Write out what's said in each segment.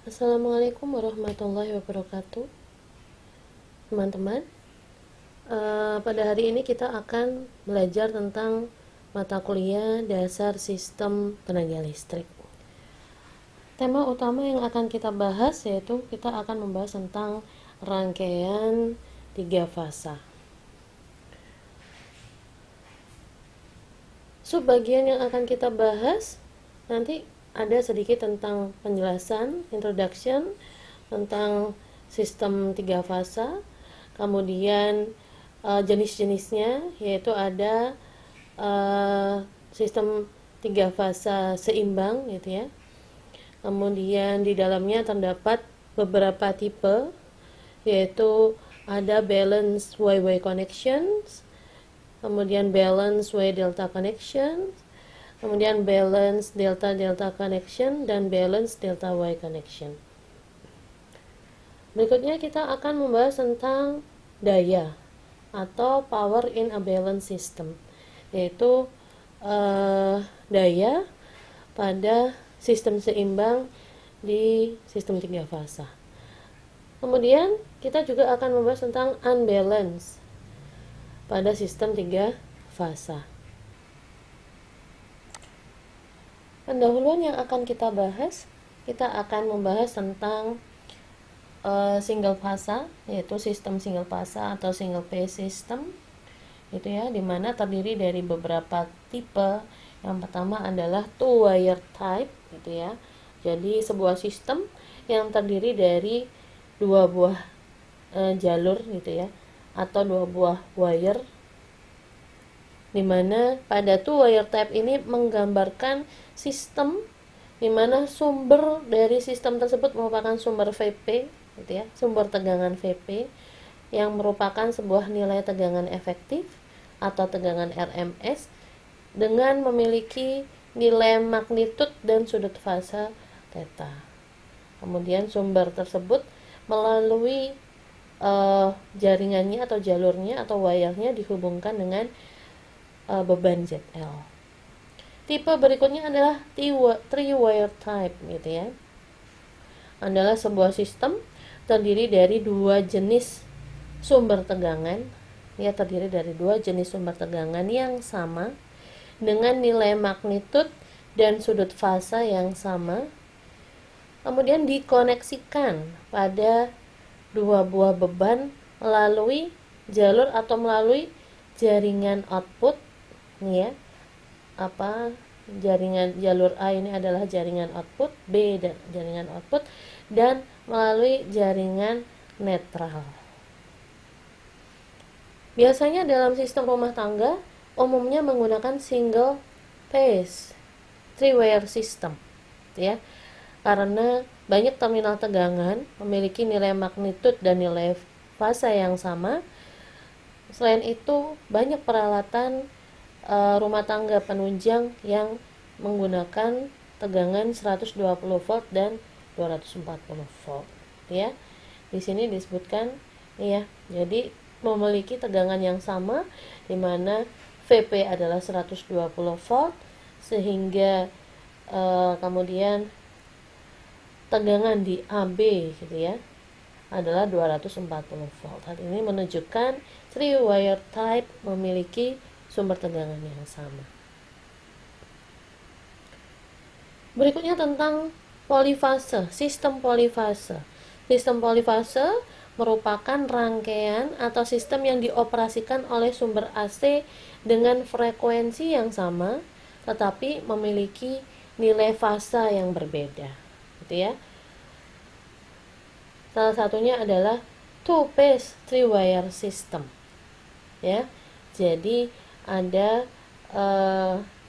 Assalamualaikum warahmatullahi wabarakatuh, teman-teman. Pada hari ini kita akan belajar tentang mata kuliah dasar sistem tenaga listrik. Tema utama yang akan kita bahas yaitu kita akan membahas tentang rangkaian 3 fasa. Subbagian yang akan kita bahas nanti ada sedikit tentang penjelasan, introduction tentang sistem 3 fasa, kemudian jenis-jenisnya, yaitu ada sistem 3 fasa seimbang gitu ya. Kemudian di dalamnya terdapat beberapa tipe, yaitu ada balance Y-Y connections, kemudian balance Y delta connection, kemudian balance delta delta connection, dan balance delta Y connection. Berikutnya kita akan membahas tentang daya atau power in a balance system, yaitu daya pada sistem seimbang di sistem 3 fasa. Kemudian kita juga akan membahas tentang unbalance pada sistem 3 fasa. Pendahuluan yang akan kita bahas, kita akan membahas tentang single fasa, yaitu sistem single fasa atau single phase system, itu ya, dimana terdiri dari beberapa tipe. Yang pertama adalah two wire type, gitu ya. Jadi sebuah sistem yang terdiri dari dua buah jalur, gitu ya, atau dua buah wire, dimana pada two wire type ini menggambarkan sistem dimana sumber dari sistem tersebut merupakan sumber VP, gitu ya, sumber tegangan VP yang merupakan sebuah nilai tegangan efektif atau tegangan RMS dengan memiliki nilai magnitud dan sudut fasa theta. Kemudian sumber tersebut melalui jaringannya atau jalurnya atau wire-nya dihubungkan dengan beban ZL. Tipe berikutnya adalah three wire type, gitu ya. Adalah sebuah sistem terdiri dari dua jenis sumber tegangan, ya, terdiri dari dua jenis sumber tegangan yang sama dengan nilai magnitud dan sudut fasa yang sama, kemudian dikoneksikan pada dua buah beban melalui jalur atau melalui jaringan output, nih ya, jaringan jalur A ini adalah jaringan output, B dan jaringan output, dan melalui jaringan netral. Biasanya dalam sistem rumah tangga umumnya menggunakan single phase three wire system, ya, karena banyak terminal tegangan memiliki nilai magnitud dan nilai fasa yang sama. Selain itu, banyak peralatan rumah tangga penunjang yang menggunakan tegangan 120 volt dan 240 volt, ya. Di sini disebutkan, ya, jadi memiliki tegangan yang sama di mana VP adalah 120 volt sehingga kemudian tegangan di AB, gitu ya, adalah 240 volt. Hal ini menunjukkan three wire type memiliki sumber tegangan yang sama. Berikutnya tentang polifase, sistem polifase. Sistem polifase merupakan rangkaian atau sistem yang dioperasikan oleh sumber AC dengan frekuensi yang sama tetapi memiliki nilai fasa yang berbeda, gitu ya. Salah satunya adalah two phase three wire system, ya. Jadi ada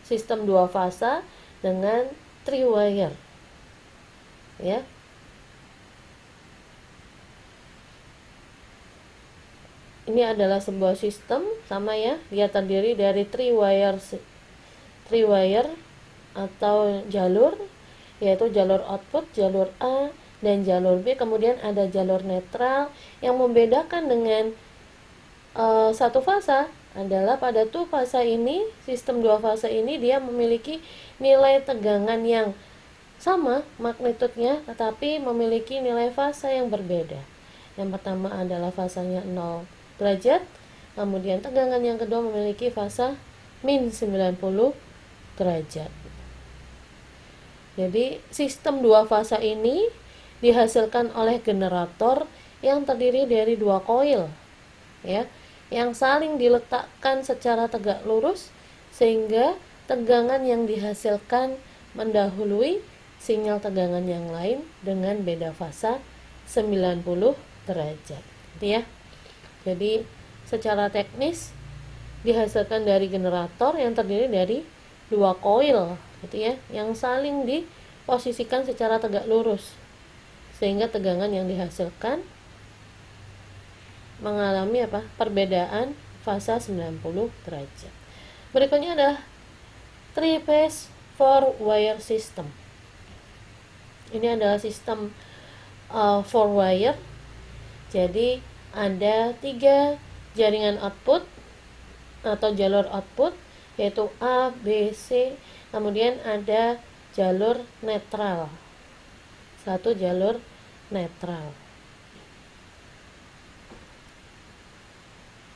sistem 2 fasa dengan three wire, ya. Ini adalah sebuah sistem sama, ya, dia terdiri dari three wire atau jalur, yaitu jalur output, jalur A dan jalur B. Kemudian ada jalur netral. Yang membedakan dengan satu fasa adalah pada two fasa ini, sistem 2 fasa ini dia memiliki nilai tegangan yang sama magnitudenya tetapi memiliki nilai fasa yang berbeda. Yang pertama adalah fasanya 0 derajat, kemudian tegangan yang kedua memiliki fasa min 90 derajat. Jadi sistem dua fasa ini dihasilkan oleh generator yang terdiri dari dua koil, ya, yang saling diletakkan secara tegak lurus sehingga tegangan yang dihasilkan mendahului sinyal tegangan yang lain dengan beda fasa 90 derajat, gitu ya. Jadi secara teknis dihasilkan dari generator yang terdiri dari dua koil, gitu ya, yang saling diposisikan secara tegak lurus sehingga tegangan yang dihasilkan mengalami perbedaan fasa 90 derajat. Berikutnya adalah 3-phase 4-wire system. Ini adalah sistem 4-wire. Jadi ada 3 jaringan output atau jalur output, yaitu A, B, C. Kemudian ada jalur netral, satu jalur netral.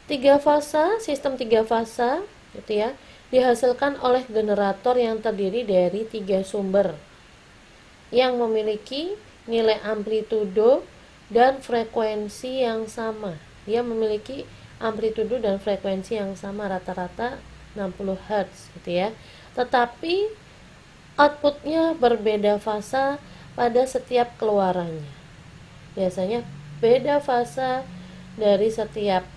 3 fasa, sistem 3 fasa, gitu ya, dihasilkan oleh generator yang terdiri dari 3 sumber yang memiliki nilai amplitudo dan frekuensi yang sama. Dia memiliki amplitudo dan frekuensi yang sama, rata-rata 60 Hz, gitu ya. Tetapi outputnya berbeda fasa pada setiap keluarannya. Biasanya beda fasa dari setiap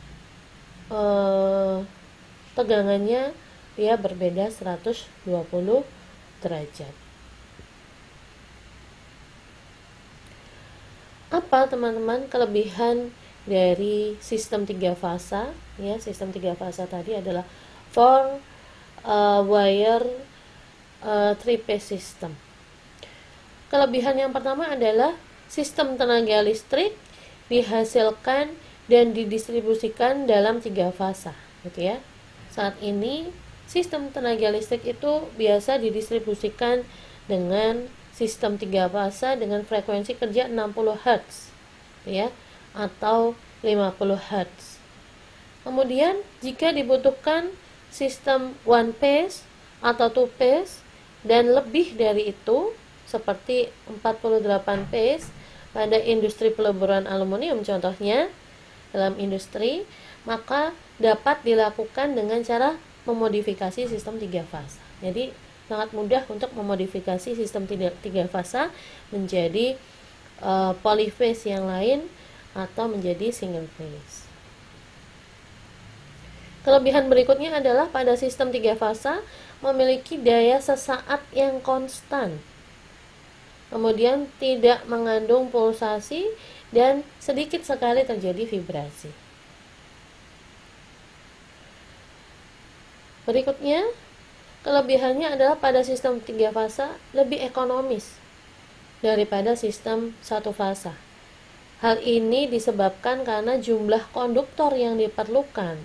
tegangannya, dia berbeda 120 derajat. Apa teman-teman kelebihan dari sistem 3 fasa? Ya, sistem 3 fasa tadi adalah 4-wire 3-phase system. Kelebihan yang pertama adalah sistem tenaga listrik dihasilkan dan didistribusikan dalam 3 fasa, gitu ya. Saat ini sistem tenaga listrik itu biasa didistribusikan dengan sistem 3 fasa dengan frekuensi kerja 60 Hz, ya, atau 50 Hz. Kemudian jika dibutuhkan sistem one phase atau two phase dan lebih dari itu seperti 48 phase pada industri peleburan aluminium contohnya, dalam industri, maka dapat dilakukan dengan cara memodifikasi sistem 3 fasa. Jadi sangat mudah untuk memodifikasi sistem 3 fasa menjadi polyphase yang lain atau menjadi single phase. Kelebihan berikutnya adalah pada sistem 3 fasa memiliki daya sesaat yang konstan. Kemudian tidak mengandung pulsasi dan sedikit sekali terjadi vibrasi. Berikutnya, kelebihannya adalah pada sistem 3 fasa lebih ekonomis daripada sistem 1 fasa. Hal ini disebabkan karena jumlah konduktor yang diperlukan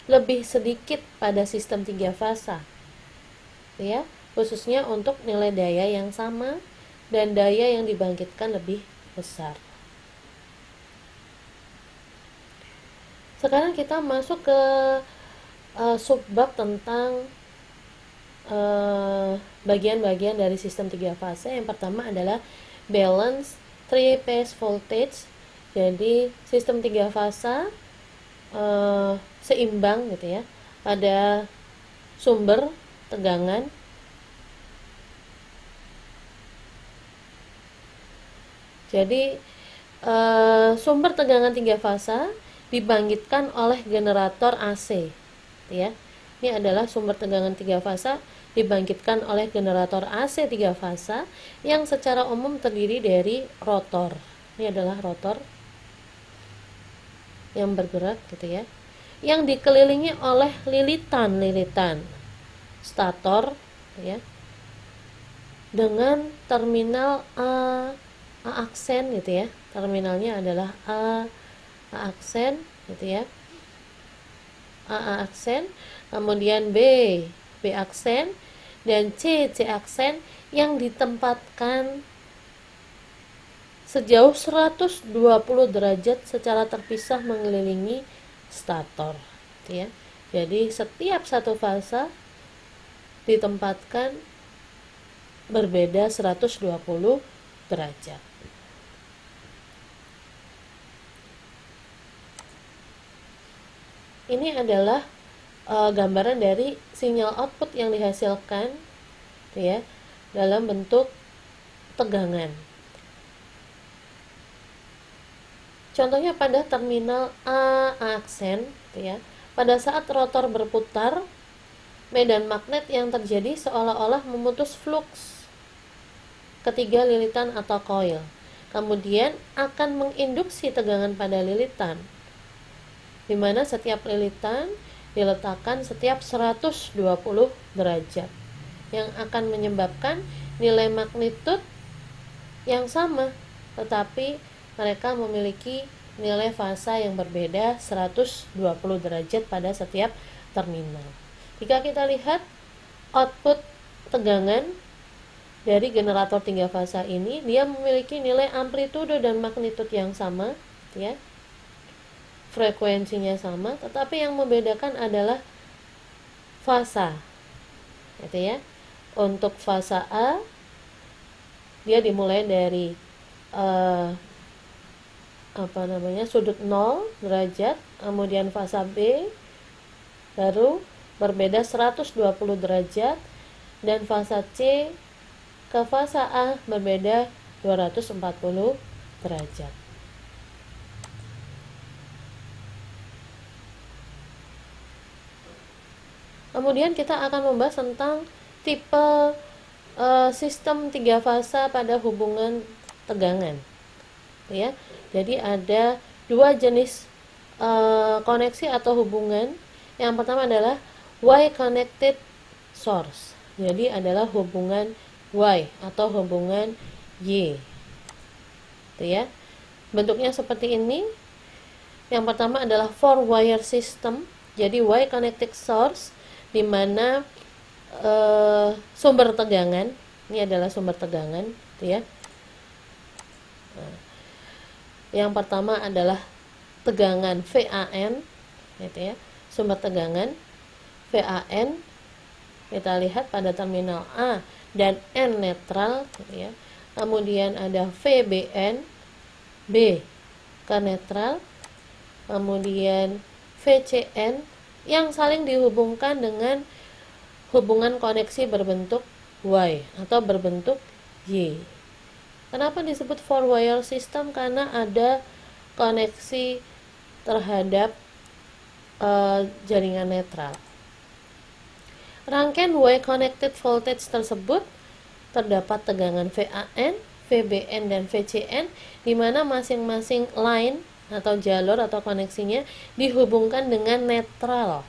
lebih sedikit pada sistem 3 fasa, ya, khususnya untuk nilai daya yang sama dan daya yang dibangkitkan lebih besar. Sekarang kita masuk ke subbab tentang bagian-bagian dari sistem 3 fase. Yang pertama adalah balance 3-phase voltage. Jadi sistem 3 fasa seimbang, gitu ya, pada sumber tegangan. Jadi sumber tegangan 3 fasa dibangkitkan oleh generator AC, ya. Ini adalah sumber tegangan 3 fasa dibangkitkan oleh generator AC 3 fasa yang secara umum terdiri dari rotor. Ini adalah rotor yang bergerak, gitu ya, yang dikelilingi oleh lilitan stator, ya, dengan terminal A aksen, gitu ya. Terminalnya adalah A aksen, gitu ya. A aksen, kemudian B aksen, dan C aksen yang ditempatkan sejauh 120 derajat secara terpisah mengelilingi stator, ya. Jadi setiap satu fasa ditempatkan berbeda 120 derajat. Ini adalah gambaran dari sinyal output yang dihasilkan, ya, dalam bentuk tegangan. Contohnya pada terminal A aksen, ya, pada saat rotor berputar, medan magnet yang terjadi seolah-olah memutus fluks ketiga lilitan atau koil, kemudian akan menginduksi tegangan pada lilitan, di mana setiap lilitan diletakkan setiap 120 derajat, yang akan menyebabkan nilai magnitud yang sama, tetapi mereka memiliki nilai fasa yang berbeda 120 derajat pada setiap terminal. Jika kita lihat output tegangan dari generator 3 fasa ini, dia memiliki nilai amplitudo dan magnitud yang sama, ya. Frekuensinya sama, tetapi yang membedakan adalah fasa, gitu ya. Untuk fasa A, dia dimulai dari sudut 0 derajat, kemudian fasa B baru berbeda 120 derajat, dan fasa C ke fasa A berbeda 240 derajat. Kemudian kita akan membahas tentang tipe sistem 3 fasa pada hubungan tegangan, ya. Jadi ada dua jenis koneksi atau hubungan. Yang pertama adalah Y connected source. Jadi adalah hubungan Y atau hubungan Y, itu ya. Bentuknya seperti ini. Yang pertama adalah 4 wire system. Jadi Y connected source, di mana sumber tegangan, ini adalah sumber tegangan, gitu ya. Nah, yang pertama adalah tegangan VAN, gitu ya. Sumber tegangan VAN kita lihat pada terminal A dan N netral, gitu ya. Kemudian ada VBN, B ke netral, kemudian VCN yang saling dihubungkan dengan hubungan koneksi berbentuk Y atau berbentuk Y. Kenapa disebut 4 wire system? Karena ada koneksi terhadap jaringan netral. Rangkaian Y connected voltage tersebut terdapat tegangan VAN, VBN, dan VCN, di mana masing-masing line atau jalur atau koneksinya dihubungkan dengan netral.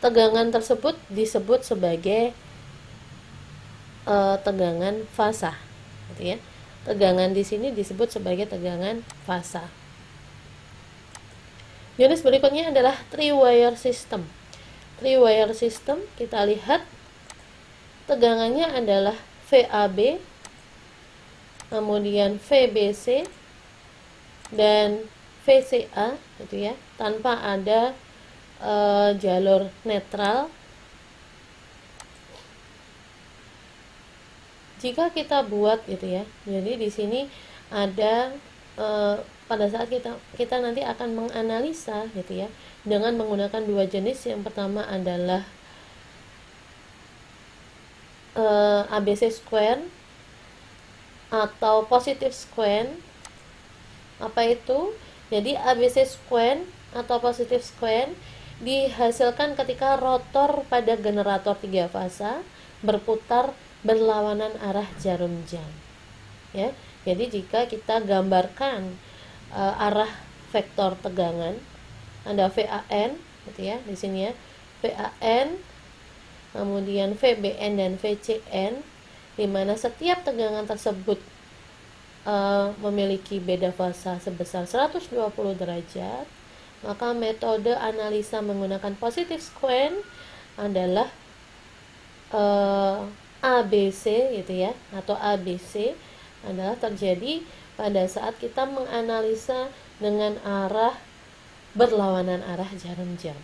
Tegangan tersebut disebut sebagai tegangan fasa, gitu ya. Tegangan di sini disebut sebagai tegangan fasa. Jenis berikutnya adalah 3 wire system. 3 wire system, kita lihat tegangannya adalah VAB, kemudian VBC, dan VCA, gitu ya, tanpa ada jalur netral. Jika kita buat, gitu ya, jadi di sini ada pada saat kita nanti akan menganalisa, gitu ya, dengan menggunakan dua jenis. Yang pertama adalah ABC square atau positive square. Apa itu? Jadi ABC square atau positive square dihasilkan ketika rotor pada generator 3 fasa berputar berlawanan arah jarum jam, ya. Jadi jika kita gambarkan arah vektor tegangan, ada VAN, gitu ya, di sini ya, VAN, kemudian VBN dan VCN, di mana setiap tegangan tersebut memiliki beda fasa sebesar 120 derajat, Maka metode analisa menggunakan positive sequence adalah ABC gitu ya, atau ABC adalah terjadi pada saat kita menganalisa dengan arah berlawanan arah jarum jam.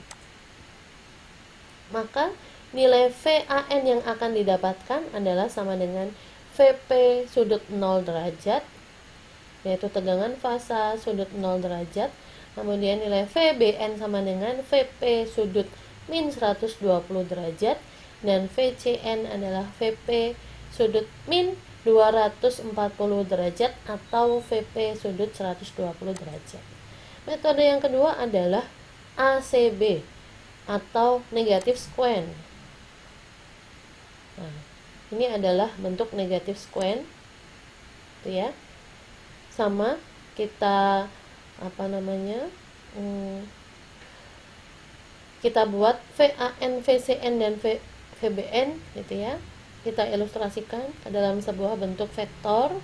Maka nilai VAN yang akan didapatkan adalah sama dengan VP sudut 0 derajat, yaitu tegangan fasa sudut 0 derajat. Kemudian nilai VBN sama dengan VP sudut min 120 derajat, dan VCN adalah VP sudut min 240 derajat atau VP sudut 120 derajat. Metode yang kedua adalah ACB atau negative sequence. Nah, ini adalah bentuk negative sequence, itu ya. Sama kita kita buat VAN, VCN dan VBN gitu ya. Kita ilustrasikan ke dalam sebuah bentuk vektor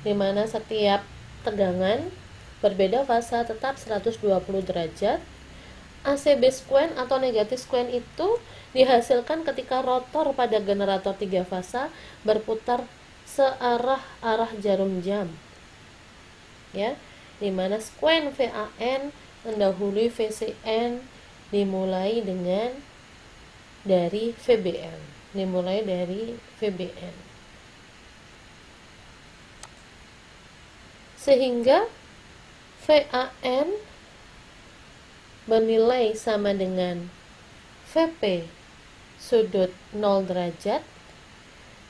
di mana setiap tegangan berbeda fasa tetap 120 derajat. ACB sequence atau negative sequence itu dihasilkan ketika rotor pada generator 3 fasa berputar searah arah jarum jam. Ya, di mana sequence VAN mendahului VCN dimulai dari VBN. Sehingga VAN bernilai sama dengan VP sudut 0 derajat,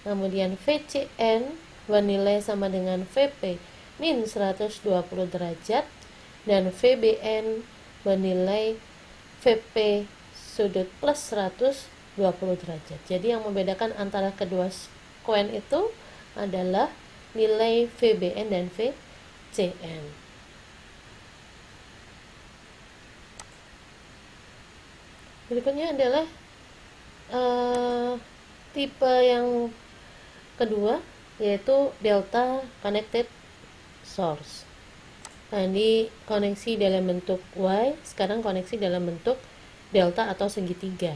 kemudian VCN bernilai sama dengan VP min 120 derajat, dan VBN bernilai VP sudut plus 120 derajat. Jadi yang membedakan antara kedua sequence itu adalah nilai VBN dan VCN. Berikutnya adalah tipe yang kedua, yaitu delta connected source. Tadi koneksi dalam bentuk Y, sekarang koneksi dalam bentuk delta atau segitiga,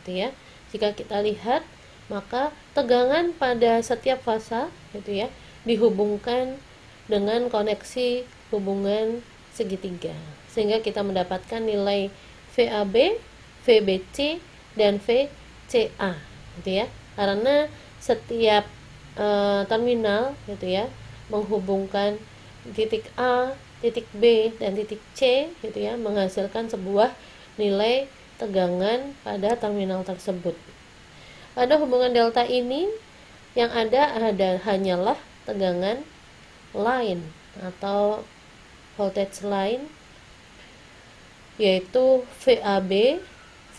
gitu ya. Jika kita lihat, maka tegangan pada setiap fasa, gitu ya, dihubungkan dengan koneksi hubungan segitiga, sehingga kita mendapatkan nilai VAB, VBC, dan VCA, gitu ya. Karena setiap terminal, gitu ya, menghubungkan titik A, titik B, dan titik C, gitu ya, menghasilkan sebuah nilai tegangan pada terminal tersebut. Pada hubungan delta ini yang ada hanyalah tegangan line atau voltage line, yaitu VAB,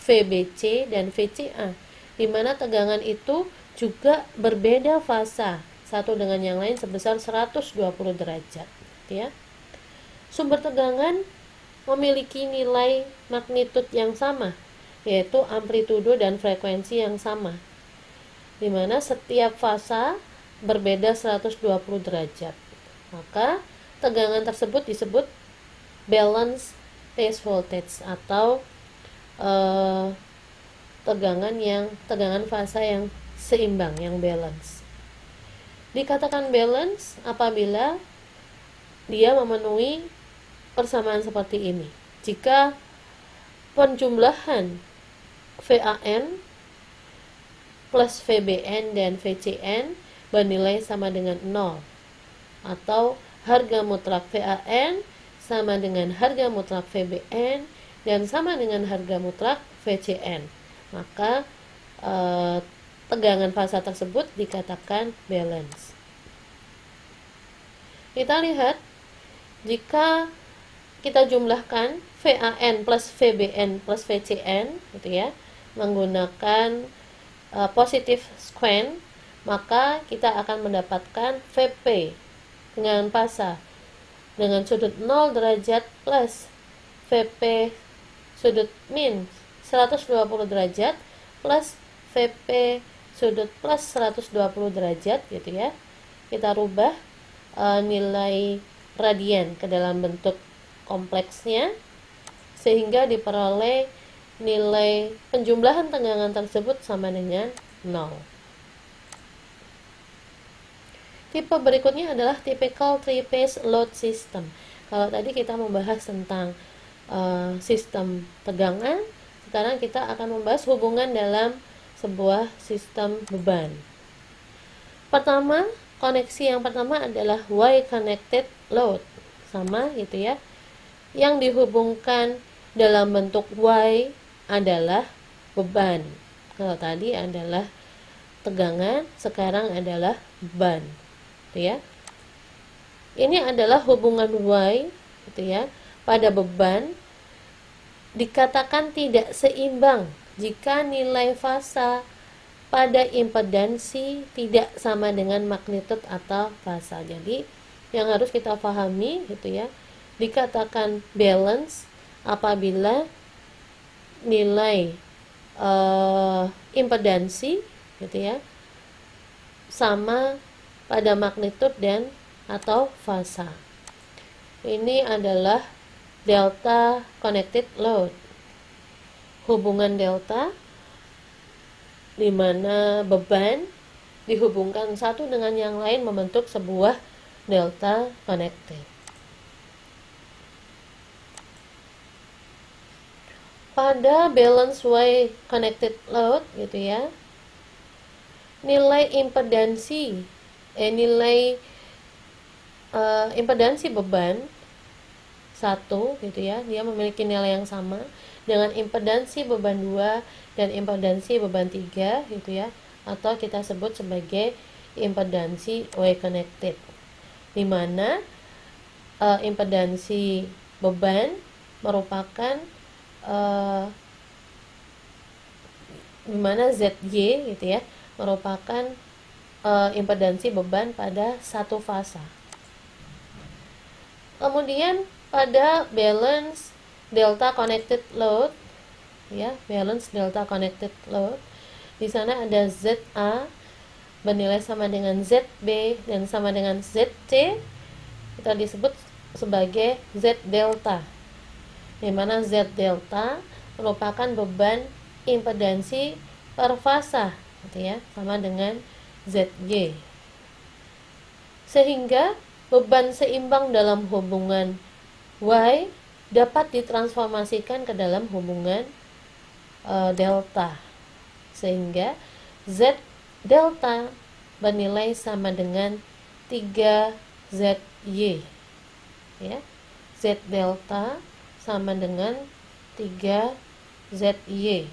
VBC, dan VCA, di mana tegangan itu juga berbeda fasa satu dengan yang lain sebesar 120 derajat, ya. Sumber tegangan memiliki nilai magnitud yang sama, yaitu amplitudo dan frekuensi yang sama, di mana setiap fasa berbeda 120 derajat. Maka tegangan tersebut disebut balance phase voltage atau tegangan fasa yang seimbang, yang balance. Dikatakan balance apabila dia memenuhi persamaan seperti ini. Jika penjumlahan VAN plus VBN dan VCN bernilai sama dengan 0, atau harga mutlak VAN sama dengan harga mutlak VBN dan sama dengan harga mutlak VCN, maka tegangan fasa tersebut dikatakan balance. Kita lihat, jika kita jumlahkan VAN plus VBN plus VCN, gitu ya, menggunakan positive sequence, maka kita akan mendapatkan VP dengan fasa dengan sudut 0 derajat plus VP sudut min 120 derajat plus VP sudut plus 120 derajat, gitu ya. Kita rubah nilai radian ke dalam bentuk kompleksnya, sehingga diperoleh nilai penjumlahan tegangan tersebut sama dengan 0. Tipe berikutnya adalah typical three-phase load system. Kalau tadi kita membahas tentang sistem tegangan, sekarang kita akan membahas hubungan dalam sebuah sistem beban. Pertama, koneksi yang pertama adalah Y connected load, sama gitu ya. Yang dihubungkan dalam bentuk Y adalah beban. Kalau tadi adalah tegangan, sekarang adalah beban, gitu ya. Ini adalah hubungan Y, gitu ya, pada beban dikatakan tidak seimbang jika nilai fasa pada impedansi tidak sama dengan magnitud atau fasa. Jadi yang harus kita pahami gitu ya, dikatakan balance apabila nilai impedansi gitu ya sama pada magnitud dan atau fasa. Ini adalah delta connected load. Hubungan delta di mana beban dihubungkan satu dengan yang lain membentuk sebuah delta connected. Pada balance Y connected load gitu ya, nilai impedansi impedansi beban 1 gitu ya, dia memiliki nilai yang sama dengan impedansi beban 2 dan impedansi beban 3 gitu ya, atau kita sebut sebagai impedansi Y connected, di mana impedansi beban merupakan di mana ZY gitu ya merupakan impedansi beban pada satu fasa. Kemudian pada balance delta connected load ya, balance delta connected load, di sana ada ZA bernilai sama dengan ZB dan sama dengan ZC, kita disebut sebagai Z delta, di mana Z delta merupakan beban impedansi per fasa gitu ya, sama dengan ZY, sehingga beban seimbang dalam hubungan Y dapat ditransformasikan ke dalam hubungan delta, sehingga Z delta bernilai sama dengan 3ZY ya. Z delta sama dengan 3ZY,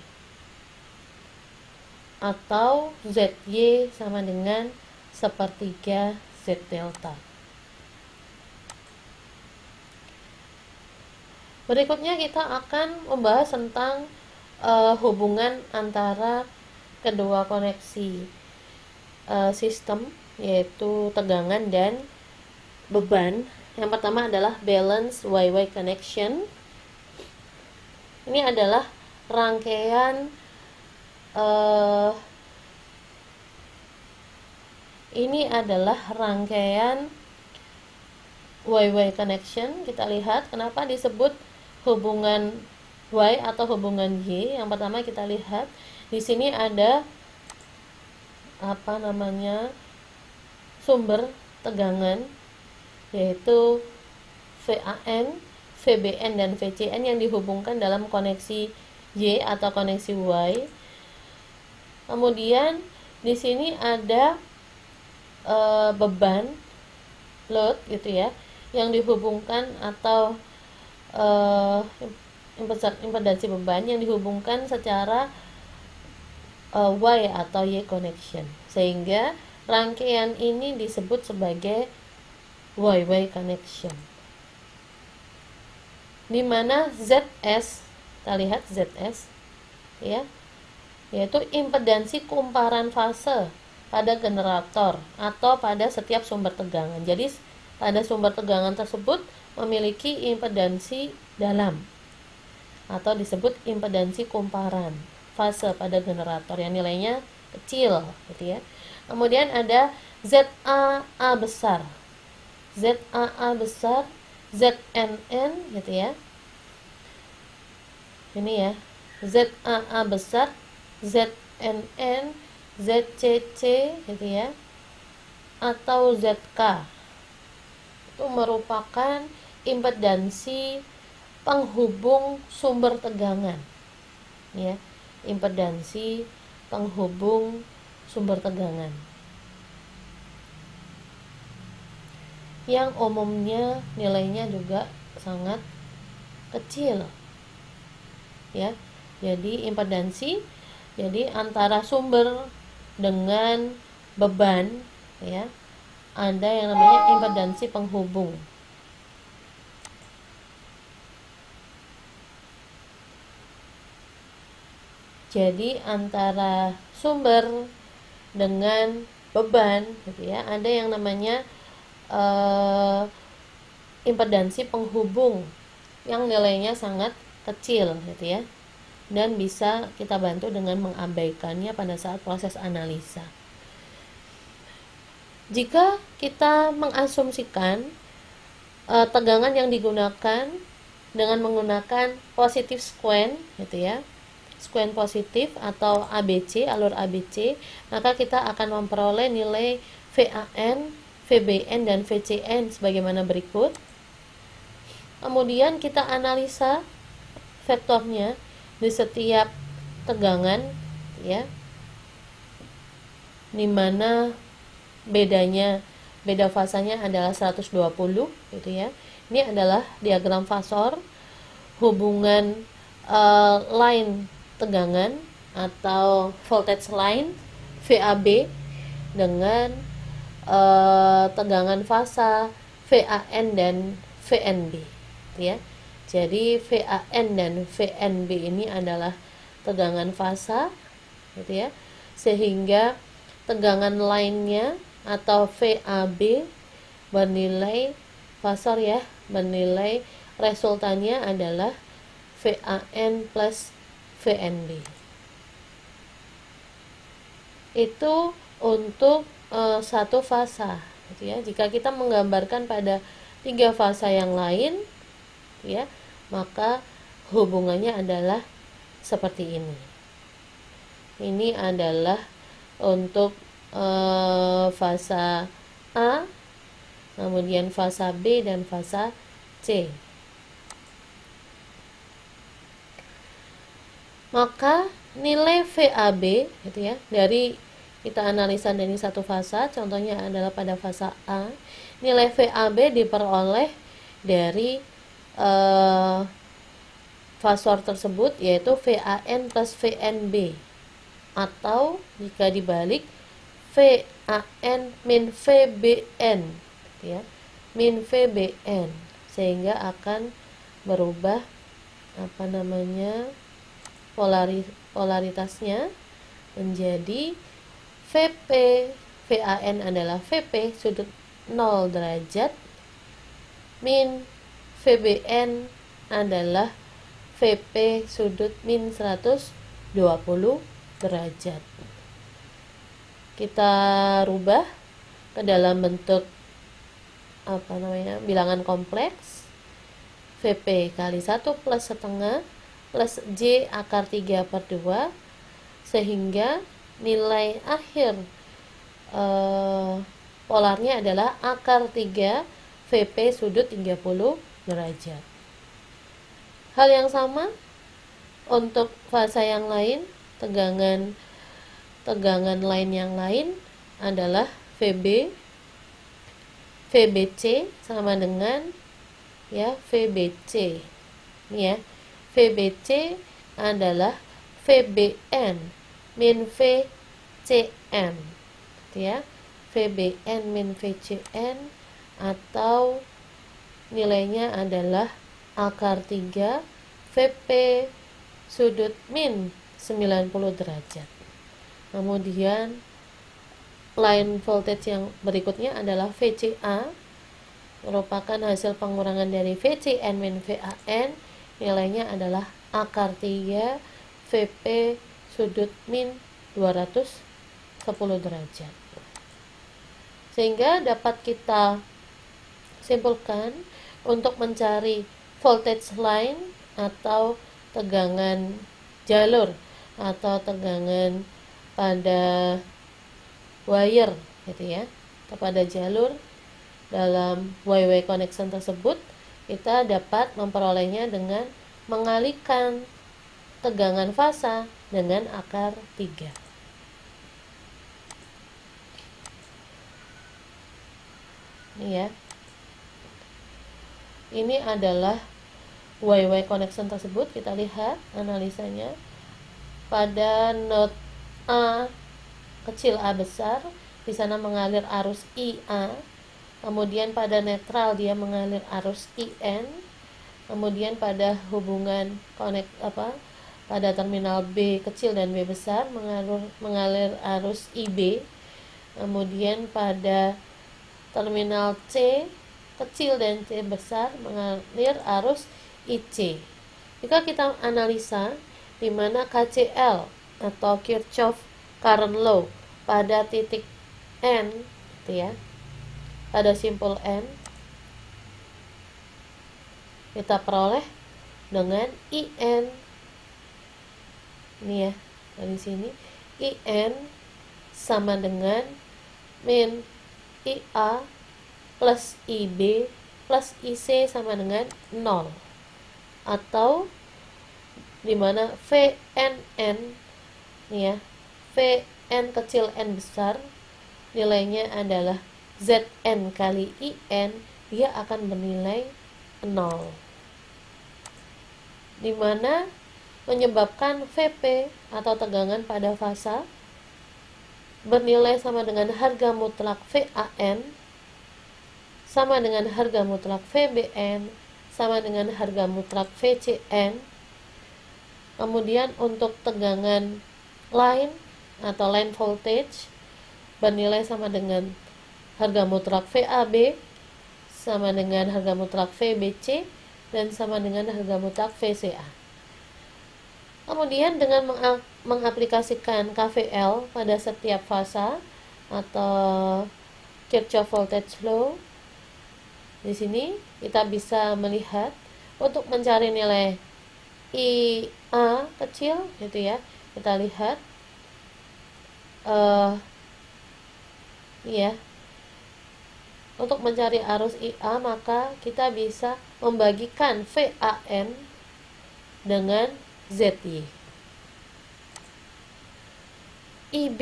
atau ZY sama dengan sepertiga Z delta. Berikutnya kita akan membahas tentang hubungan antara kedua koneksi sistem, yaitu tegangan dan beban. Yang pertama adalah balance YY connection. Ini adalah rangkaian YY connection. Kita lihat kenapa disebut hubungan Y atau hubungan Y. Yang pertama kita lihat di sini ada sumber tegangan, yaitu VAN, VBN dan VCN yang dihubungkan dalam koneksi Y atau koneksi Y. Kemudian di sini ada beban load gitu ya, yang dihubungkan atau impedansi beban yang dihubungkan secara Y atau Y connection, sehingga rangkaian ini disebut sebagai YY connection, di mana ZS, kita lihat ZS ya, yaitu impedansi kumparan fase pada generator atau pada setiap sumber tegangan. Jadi pada sumber tegangan tersebut memiliki impedansi dalam atau disebut impedansi kumparan fase pada generator yang nilainya kecil gitu ya. Kemudian ada ZAA besar, ZAA besar, ZNN gitu ya, Ini ya, ZAA besar, ZNN, ZCC gitu ya, atau ZK. Itu merupakan impedansi penghubung sumber tegangan. Ya, impedansi penghubung sumber tegangan. Yang umumnya nilainya juga sangat kecil. Ya. Jadi impedansi jadi antara sumber dengan beban ya. Ada yang namanya impedansi penghubung. Jadi antara sumber dengan beban gitu ya, ada yang namanya impedansi penghubung yang nilainya sangat kecil gitu ya, dan bisa kita bantu dengan mengabaikannya pada saat proses analisa. Jika kita mengasumsikan tegangan yang digunakan dengan menggunakan positif sequen gitu ya, sequen positif atau ABC, alur ABC, maka kita akan memperoleh nilai VAN, VBN, dan VCN sebagaimana berikut. Kemudian kita analisa vektornya di setiap tegangan ya, dimana beda fasanya adalah 120 gitu ya. Ini adalah diagram fasor hubungan line tegangan atau voltage line VAB dengan tegangan fasa VAN dan VNB ya. Jadi VAN dan VNB ini adalah tegangan fasa gitu ya, sehingga tegangan lainnya atau VAB bernilai fasor ya, bernilai resultannya adalah VAN plus VNB. Itu untuk satu fasa gitu ya. Jika kita menggambarkan pada 3 fasa yang lain ya, maka hubungannya adalah seperti ini. Ini adalah untuk fasa A, kemudian fasa B dan fasa C. Maka nilai VAB gitu ya, dari kita analisa dari satu fasa, contohnya adalah pada fasa A, nilai VAB diperoleh dari fasor tersebut, yaitu VAN plus VNB, atau jika dibalik VAN min VBN ya, min VBN, sehingga akan berubah polaritasnya menjadi VP, VAN adalah VP sudut 0 derajat, min VBN adalah VP sudut min 120 derajat. Kita rubah ke dalam bentuk bilangan kompleks. VP kali 1 plus setengah plus J akar 3/2, sehingga nilai akhir polarnya adalah akar 3 VP sudut 30 derajat. Hal yang sama untuk fasa yang lain, tegangan lain yang lain adalah VB, VBC sama dengan ya VBC. Ini ya, VBC adalah VBN min VCN ya, VBN min VCN, atau nilainya adalah akar 3 VP sudut min 90 derajat. Kemudian line voltage yang berikutnya adalah VCA, merupakan hasil pengurangan dari VCN min VAN, nilainya adalah akar 3 VP sudut min 210 derajat. Sehingga dapat kita simpulkan untuk mencari voltage line atau tegangan jalur atau tegangan pada wire gitu ya, kepada jalur dalam Y-Y connection tersebut, kita dapat memperolehnya dengan mengalihkan tegangan fasa dengan akar 3. Ini ya. Ini adalah Y-Y connection tersebut. Kita lihat analisanya. Pada node A kecil A besar, di sana mengalir arus IA. Kemudian pada netral dia mengalir arus IN. Kemudian pada hubungan pada terminal B kecil dan B besar mengalir arus IB. Kemudian pada terminal C kecil dan C besar mengalir arus IC. Jika kita analisa di mana KCL atau Kirchhoff current law pada titik N gitu ya, pada simpul N, kita peroleh dengan IN. Ini ya, dari sini IN sama dengan min IA plus IB plus IC sama dengan 0, atau dimana VNN nih ya, VN kecil N besar nilainya adalah ZN kali IN, dia akan bernilai 0, dimana menyebabkan VP atau tegangan pada fasa bernilai sama dengan harga mutlak VAN sama dengan harga mutlak VBN sama dengan harga mutlak VCN. Kemudian untuk tegangan line atau line voltage bernilai sama dengan harga mutlak VAB sama dengan harga mutlak VBC dan sama dengan harga mutlak VCA. Kemudian dengan mengaplikasikan KVL pada setiap fasa atau Kirchhoff voltage law, di sini kita bisa melihat untuk mencari nilai IA kecil gitu ya, kita lihat ya, untuk mencari arus IA maka kita bisa membagikan VAN dengan ZY. IB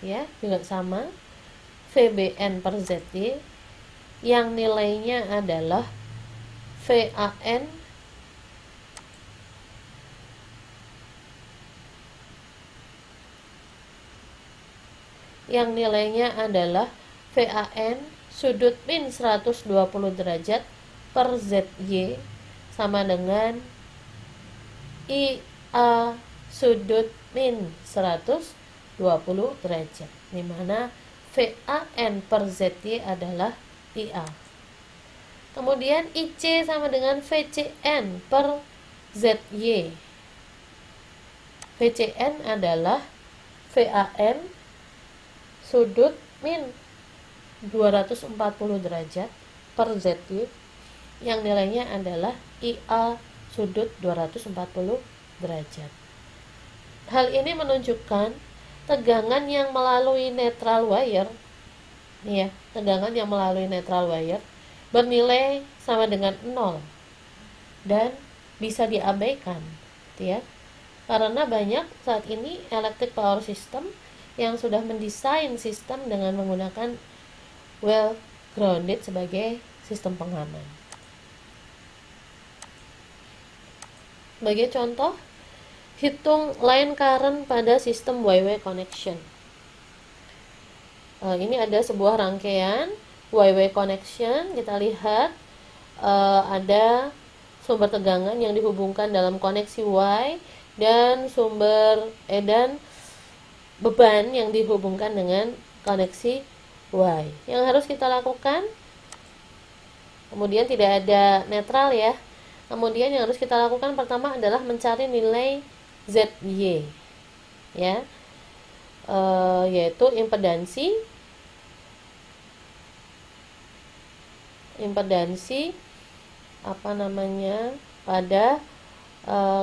ya juga sama, VBN per ZY yang nilainya adalah VAN yang nilainya adalah VAN sudut min 120 derajat per ZY sama dengan IA sudut min 120 derajat, dimana VAN per ZY adalah IA. Kemudian IC sama dengan VCN per ZY. VCN adalah VAN sudut min 240 derajat per ZY yang nilainya adalah IA sudut 240 derajat. Hal ini menunjukkan tegangan yang melalui neutral wire, nih ya, tegangan yang melalui neutral wire bernilai sama dengan 0 dan bisa diabaikan, ya, karena banyak saat ini electric power system yang sudah mendesain sistem dengan menggunakan well grounded sebagai sistem pengaman. Sebagai contoh, hitung line current pada sistem Y-Y connection. Ini ada sebuah rangkaian Y-Y connection. Kita lihat ada sumber tegangan yang dihubungkan dalam koneksi Y dan dan beban yang dihubungkan dengan koneksi Y. Yang harus kita lakukan, kemudian tidak ada netral ya. Kemudian yang harus kita lakukan pertama adalah mencari nilai ZY, ya, yaitu impedansi pada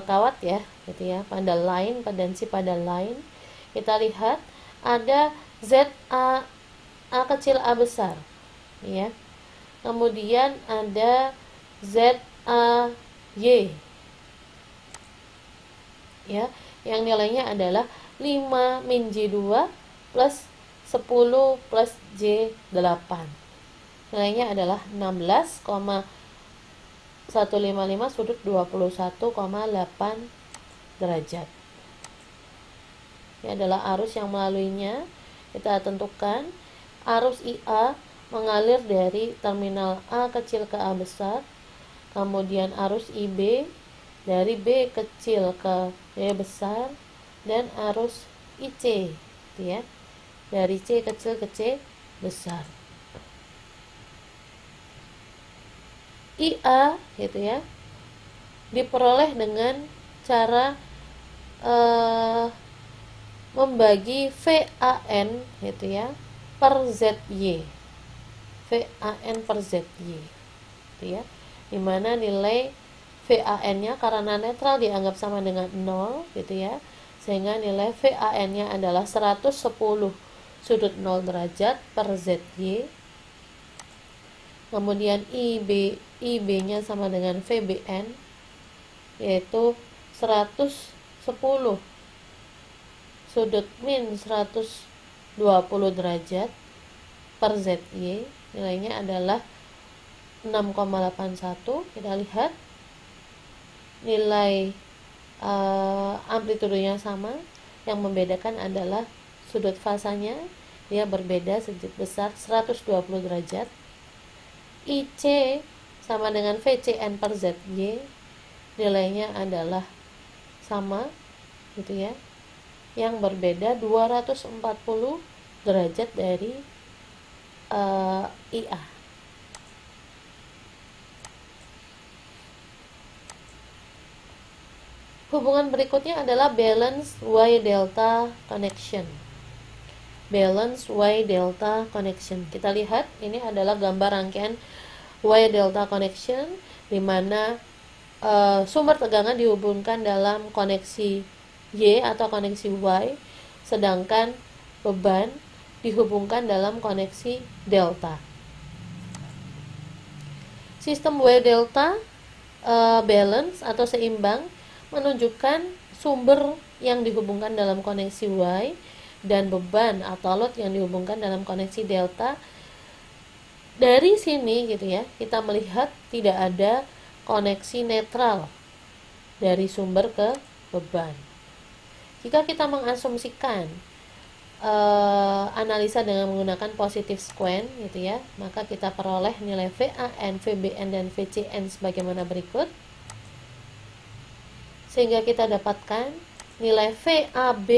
kawat ya, gitu ya, pada line, padansi pada line. Kita lihat ada ZA, A kecil A besar, ya. Kemudian ada ZAY, ya, yang nilainya adalah 5 min J2 plus 10 plus J8. Nilainya adalah 16,155 sudut 21,8 derajat. Ini adalah arus yang melaluinya. Kita tentukan arus IA mengalir dari terminal A kecil ke A besar, kemudian arus IB dari B kecil ke B besar, dan arus IC, gitu ya, dari C kecil ke C besar. IA, gitu ya, diperoleh dengan cara membagi VAN, gitu ya, per ZY. VAN per ZY, gitu ya, dimana nilai VAN-nya karena netral dianggap sama dengan 0, gitu ya, sehingga nilai VAN-nya adalah 110 sudut 0 derajat per ZY. Kemudian IB-nya sama dengan VBN, yaitu 110 sudut min 120 derajat per ZY. Nilainya adalah 6,81. Kita lihat nilai amplitudenya sama, yang membedakan adalah sudut fasanya, dia berbeda sebesar 120 derajat. IC sama dengan VCN per ZY, nilainya adalah sama, gitu ya, yang berbeda 240 derajat dari IA. Hubungan berikutnya adalah balance Y delta connection. Balance Y delta connection. Kita lihat ini adalah gambar rangkaian Y delta connection, di mana sumber tegangan dihubungkan dalam koneksi Y atau koneksi Y, sedangkan beban dihubungkan dalam koneksi delta. Sistem Y delta balance atau seimbang menunjukkan sumber yang dihubungkan dalam koneksi Y dan beban atau load yang dihubungkan dalam koneksi delta. Dari sini, gitu ya, kita melihat tidak ada koneksi netral dari sumber ke beban. Jika kita mengasumsikan analisa dengan menggunakan positive sequence, gitu ya, maka kita peroleh nilai VAN, VBN, dan VCN sebagaimana berikut. Sehingga kita dapatkan nilai VAB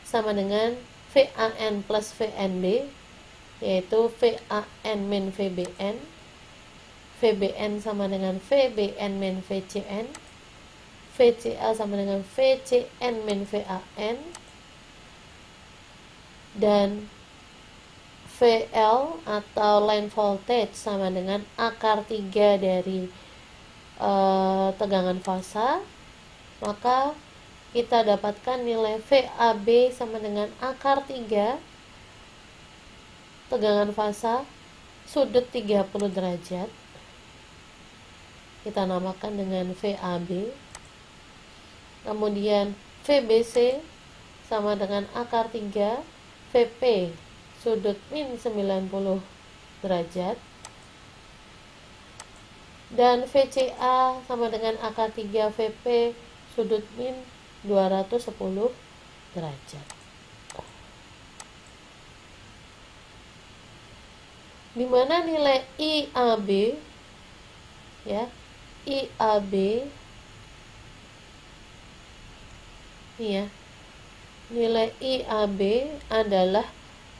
sama dengan VAN plus VNB, yaitu VAN min VBN, VBN sama dengan VBN min VCN, VCA sama dengan VCN min VAN, dan VL atau line voltage sama dengan akar 3 dari tegangan fasa. Maka kita dapatkan nilai VAB sama dengan akar 3 tegangan fasa sudut 30 derajat. Kita namakan dengan VAB. Kemudian VBC sama dengan akar 3 VP sudut min 90 derajat, dan VCA sama dengan akar 3 VP sudut min 210 derajat. Dimana nilai IAB, ya, IAB ini ya, nilai IAB adalah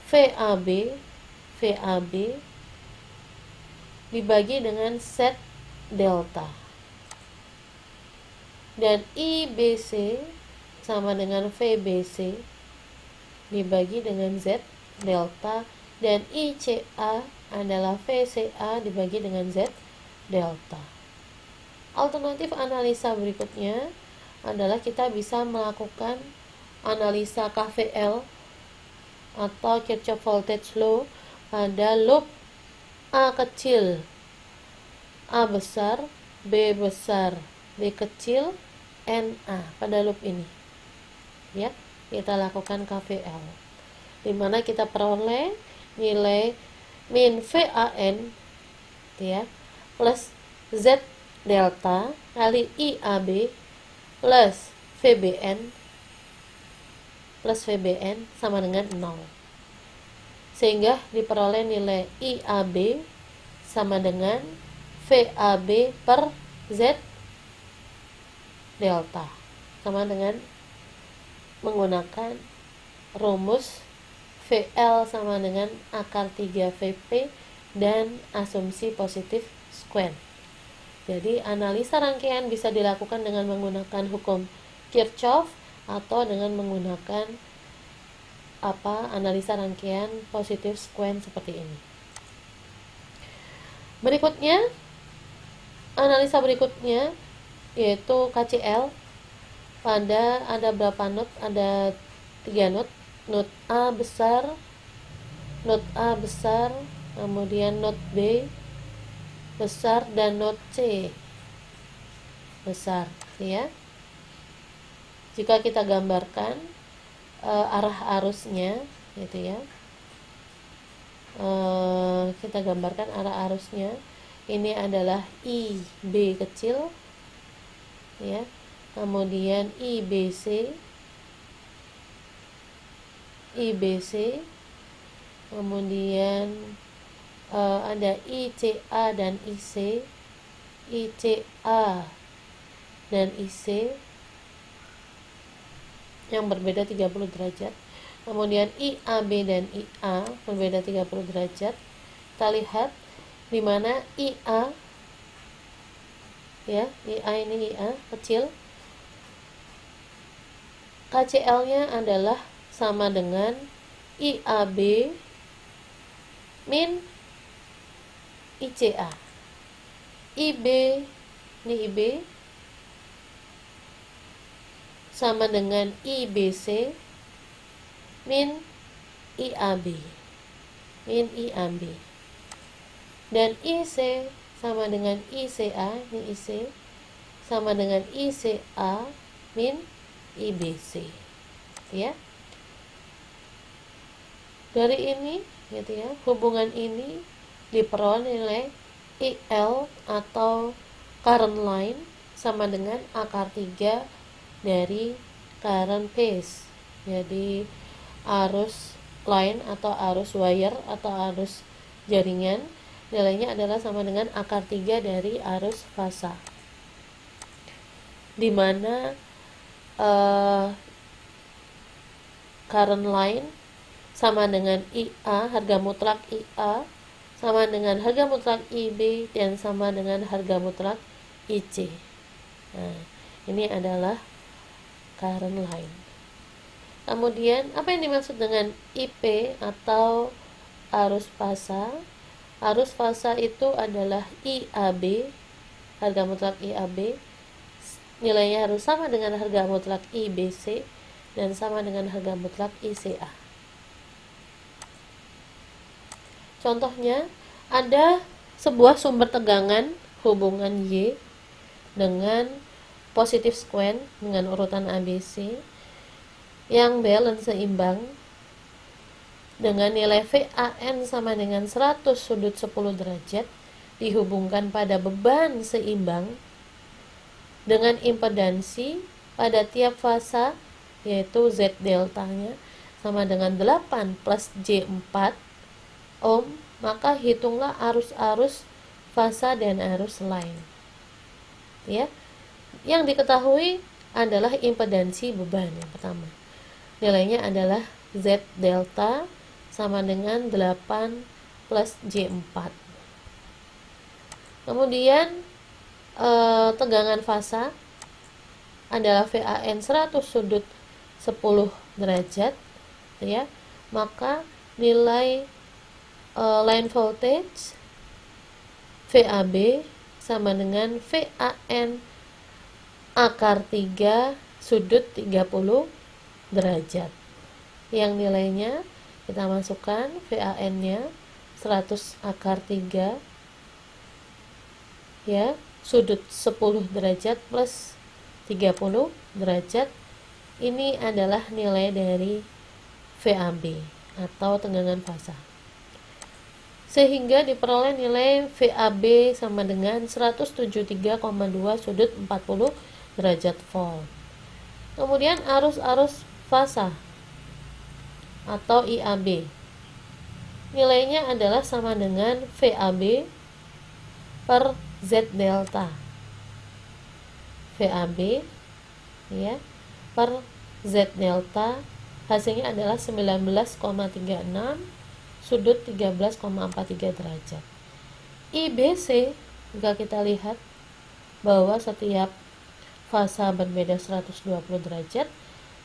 VAB dibagi dengan Z delta, dan IBC sama dengan VBC dibagi dengan Z delta, dan ICA adalah VCA dibagi dengan Z delta. Alternatif analisa berikutnya adalah kita bisa melakukan analisa KVL atau Kirchhoff Voltage Law pada loop A kecil, A besar, B besar, B kecil, NA pada loop ini. Ya, kita lakukan KVL, dimana kita peroleh nilai min VAN ya plus Z delta kali IAB plus VBN sama dengan 0, sehingga diperoleh nilai IAB sama dengan VAB per Z delta, sama dengan menggunakan rumus VL sama dengan akar 3 VP dan asumsi positif square. Jadi analisa rangkaian bisa dilakukan dengan menggunakan hukum Kirchhoff atau dengan menggunakan analisa rangkaian positif square seperti ini. Berikutnya, analisa berikutnya yaitu KCL. Pada ada berapa not? Ada 3 not. Not A besar, kemudian not B besar, dan not C besar ya. Jika kita gambarkan arah arusnya gitu ya, kita gambarkan arah arusnya, ini adalah IB kecil ya, kemudian IBC, kemudian ada ICA dan IC, ICA dan IC yang berbeda 30 derajat, kemudian IAB dan IA berbeda 30 derajat. Kita lihat di mana IA ya, IA ini IA kecil, KCL-nya adalah sama dengan IAB min ICA. IB, ini IB sama dengan IBC min IAB, dan IC sama dengan ICA, ini IC sama dengan ICA min IBC ya. Dari ini gitu ya, hubungan ini diperoleh nilai IL atau current line sama dengan akar 3 dari current phase. Jadi arus line atau arus wire atau arus jaringan nilainya adalah sama dengan akar 3 dari arus fasa, dimana current line sama dengan IA, harga mutlak IA sama dengan harga mutlak IB dan sama dengan harga mutlak IC. Nah, ini adalah current line. Kemudian apa yang dimaksud dengan IP atau arus fasa? Arus fasa itu adalah IAB, harga mutlak IAB, nilainya harus sama dengan harga mutlak IBC dan sama dengan harga mutlak ICA. Contohnya, ada sebuah sumber tegangan hubungan Y dengan positif square dengan urutan ABC yang balance seimbang dengan nilai VAN sama dengan 100 sudut 10 derajat dihubungkan pada beban seimbang dengan impedansi pada tiap fasa yaitu Z deltanya sama dengan 8 plus J4 ohm, maka hitunglah arus-arus fasa dan arus line ya. Yang diketahui adalah impedansi beban yang pertama, nilainya adalah Z delta sama dengan 8 plus J4. Kemudian tegangan fasa adalah VAN 100 sudut 10 derajat ya, maka nilai line voltage VAB sama dengan VAN akar 3 sudut 30 derajat. Yang nilainya kita masukkan VAN-nya 100 akar 3 ya, sudut 10 derajat plus 30 derajat. Ini adalah nilai dari VAB atau tegangan fasa. Sehingga diperoleh nilai VAB sama dengan 173,2 sudut 40 derajat volt. Kemudian arus fasa atau IAB. Nilainya adalah sama dengan VAB per Z delta. VAB ya per Z delta hasilnya adalah 19,36 sudut 13,43 derajat. IBC jika kita lihat bahwa setiap fasa berbeda 120 derajat,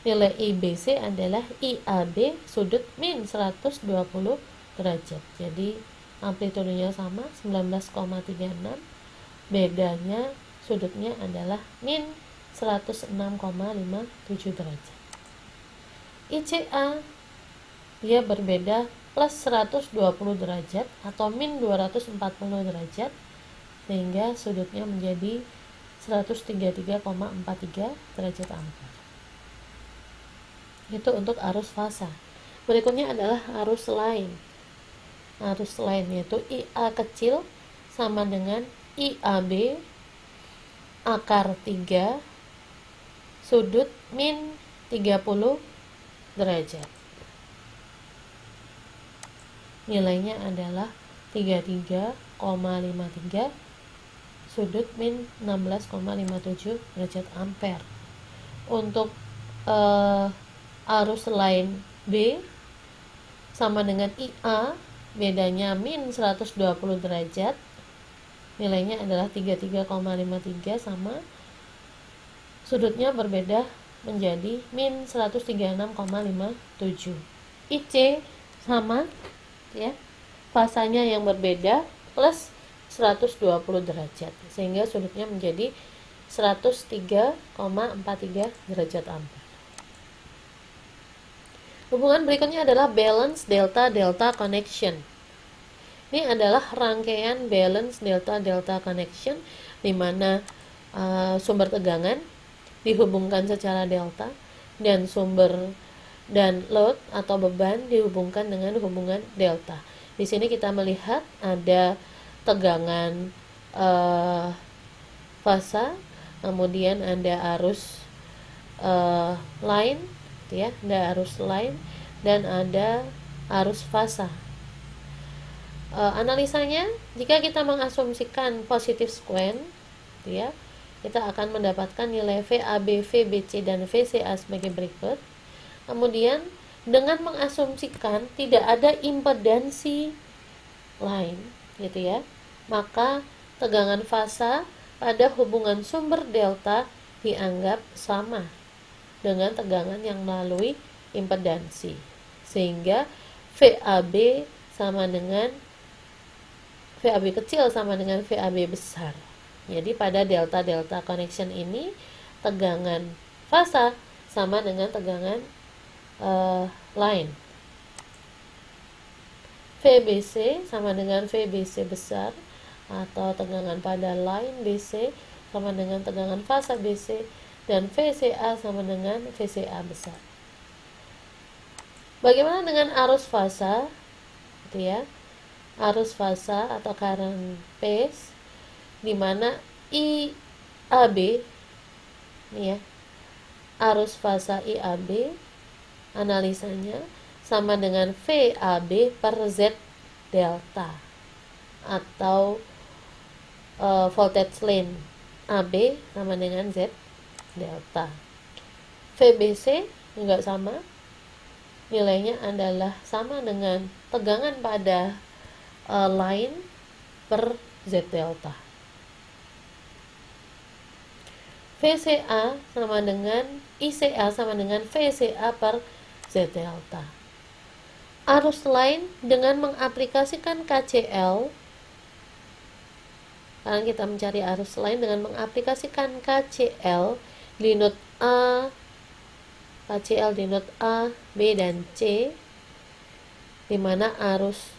nilai IBC adalah IAB sudut min 120 derajat. Jadi amplitudenya sama 19,36, bedanya sudutnya adalah min 106,57 derajat. ICA dia berbeda plus 120 derajat atau min 240 derajat, sehingga sudutnya menjadi 133,43 derajat ampere. Itu untuk arus fasa. Berikutnya adalah arus line. Arus line yaitu IA kecil sama dengan IAB akar 3 sudut min 30 derajat. Nilainya adalah 33,53 sudut min 16,57 derajat ampere. Untuk arus line B sama dengan IA, bedanya min 120 derajat, nilainya adalah 33,53 sama sudutnya berbeda menjadi min 136,57. IC sama ya, fasanya yang berbeda plus 120 derajat, sehingga sudutnya menjadi 103,43 derajat ampere. Hubungan berikutnya adalah balance delta-delta connection. Ini adalah rangkaian balance delta-delta connection di mana sumber tegangan dihubungkan secara delta dan sumber dan load atau beban dihubungkan dengan hubungan delta. Di sini kita melihat ada tegangan fasa, kemudian ada arus line ya, ada arus line dan ada arus fasa. Analisanya, jika kita mengasumsikan positif sequen ya, kita akan mendapatkan nilai VAB, VBC dan VCA sebagai berikut. Kemudian dengan mengasumsikan tidak ada impedansi line gitu ya, maka tegangan fasa pada hubungan sumber delta dianggap sama dengan tegangan yang melalui impedansi, sehingga VAB sama dengan VAB kecil sama dengan VAB besar. Jadi pada delta-delta connection ini tegangan fasa sama dengan tegangan line. VBC sama dengan VBC besar atau tegangan pada line BC sama dengan tegangan fasa BC, dan VCA sama dengan VCA besar. Bagaimana dengan arus fasa? Gitu ya. Arus fasa atau current phase di mana IAB ini ya. Arus fasa IAB analisanya sama dengan VAB per Z delta atau voltage line AB sama dengan Z delta. VBC juga sama, nilainya adalah sama dengan tegangan pada line per Z delta. VCA sama dengan ICA sama dengan VCA per Z delta. Arus line dengan mengaplikasikan KCL Sekarang kita mencari arus line dengan mengaplikasikan KCL di node A, KCL di node A, B, dan C, di mana arus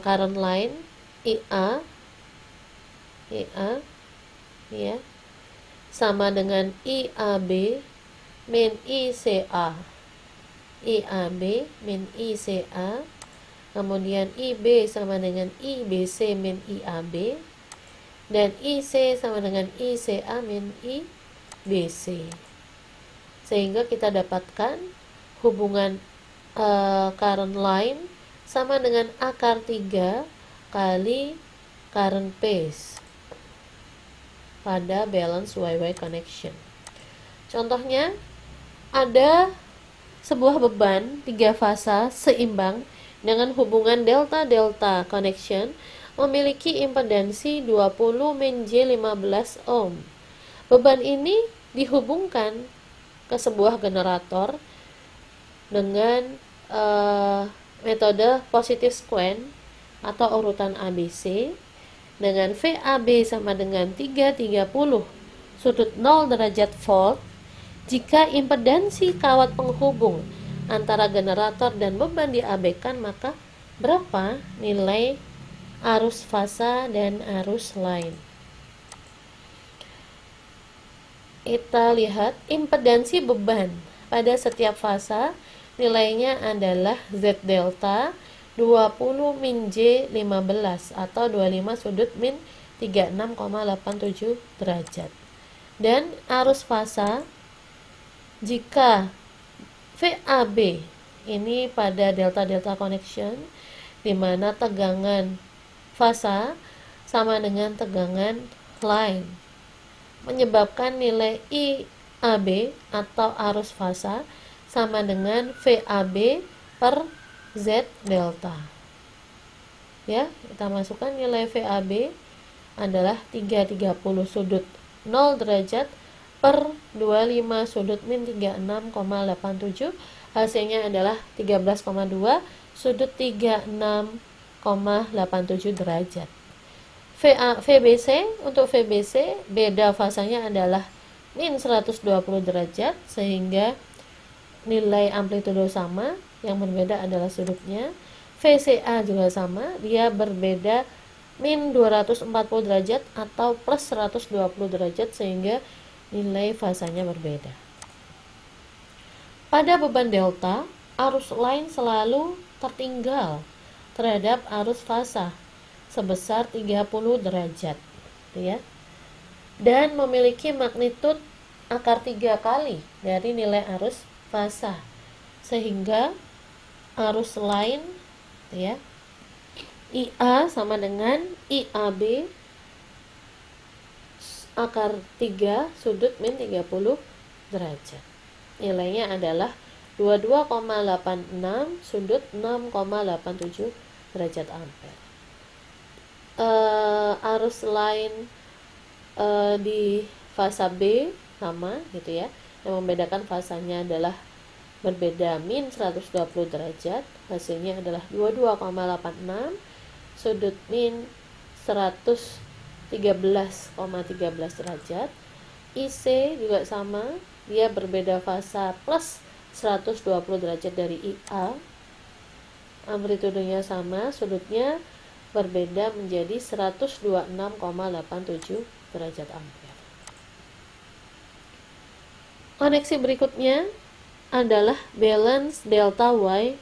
current line IA ya, sama dengan IAB min ICA, min ICA, kemudian IB sama dengan IBC min IAB, dan IC sama dengan ICA min IBC. Sehingga kita dapatkan hubungan current line sama dengan akar 3 kali current phase pada balance YY connection. Contohnya, ada sebuah beban 3 fasa seimbang dengan hubungan delta-delta connection memiliki impedansi 20 min J15 ohm. Beban ini dihubungkan ke sebuah generator dengan metode positive sequence atau urutan ABC dengan VAB sama dengan 330 sudut 0 derajat volt. Jika impedansi kawat penghubung antara generator dan beban diabaikan, maka berapa nilai arus fasa dan arus line? Kita lihat impedansi beban pada setiap fasa nilainya adalah Z delta 20 min J15 atau 25 sudut min 36,87 derajat. Dan arus fasa, jika VAB ini pada delta-delta connection, di mana tegangan fasa sama dengan tegangan line, menyebabkan nilai IAB atau arus fasa sama dengan VAB per Z delta. Ya, kita masukkan nilai VAB adalah 330 sudut 0 derajat per 25 sudut min 36,87. Hasilnya adalah 13,2 sudut 36,87 derajat. VBC, untuk VBC beda fasanya adalah min 120 derajat, sehingga nilai amplitudo sama, yang berbeda adalah sudutnya. VCA juga sama, dia berbeda min 240 derajat atau plus 120 derajat, sehingga nilai fasanya berbeda. Pada beban delta, arus line selalu tertinggal terhadap arus fasa sebesar 30 derajat, ya, dan memiliki magnitud akar 3 kali dari nilai arus fasa, sehingga arus line, ya, IA sama dengan IAB akar 3 sudut min 30 derajat. Nilainya adalah 22,86 sudut 6,87 derajat ampere. Arus line di fasa B sama gitu ya. Yang membedakan fasanya adalah berbeda min 120 derajat. Hasilnya adalah 22,86 sudut min 113,13 derajat. IC juga sama, dia berbeda fasa plus 120 derajat dari IA. Amplitudenya sama, sudutnya berbeda menjadi 126,87 derajat ampere. Koneksi berikutnya adalah balance delta Y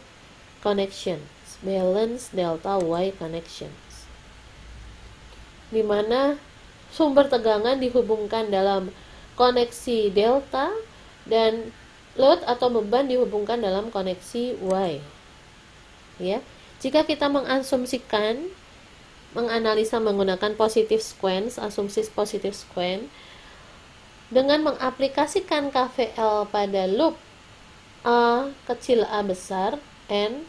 connections. Balance delta Y connections, di mana sumber tegangan dihubungkan dalam koneksi delta dan load atau beban dihubungkan dalam koneksi Y. Ya, jika kita menganalisa menggunakan positive sequence, asumsi positive sequence, dengan mengaplikasikan KVL pada loop A kecil A besar N,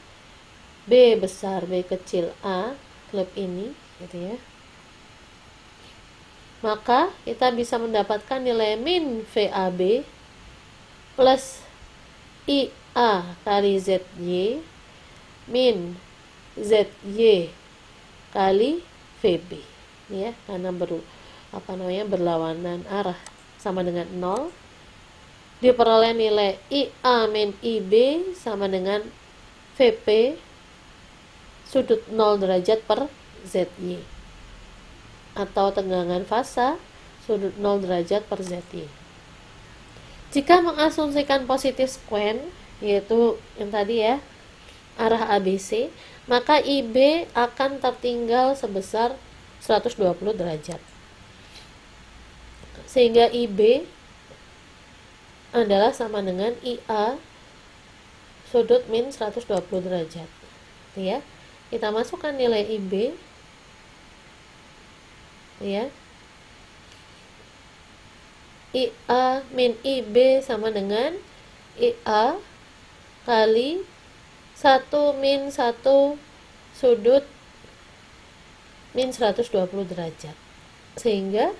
B besar B kecil A, loop ini, gitu ya, maka kita bisa mendapatkan nilai min VAB plus IA kali ZY min ZY kali VB. ya, karena berlawanan arah sama dengan 0, diperoleh nilai IA min IB sama dengan VP sudut 0 derajat per ZY, atau tegangan fasa sudut 0 derajat per ZY. Jika mengasumsikan positif sekuen, yaitu yang tadi ya, arah ABC, maka IB akan tertinggal sebesar 120 derajat. Sehingga IB adalah sama dengan IA sudut min 120 derajat. Ya. Kita masukkan nilai IB, ya. IA min IB sama dengan IA kali 1 min 1 sudut min 120 derajat. Sehingga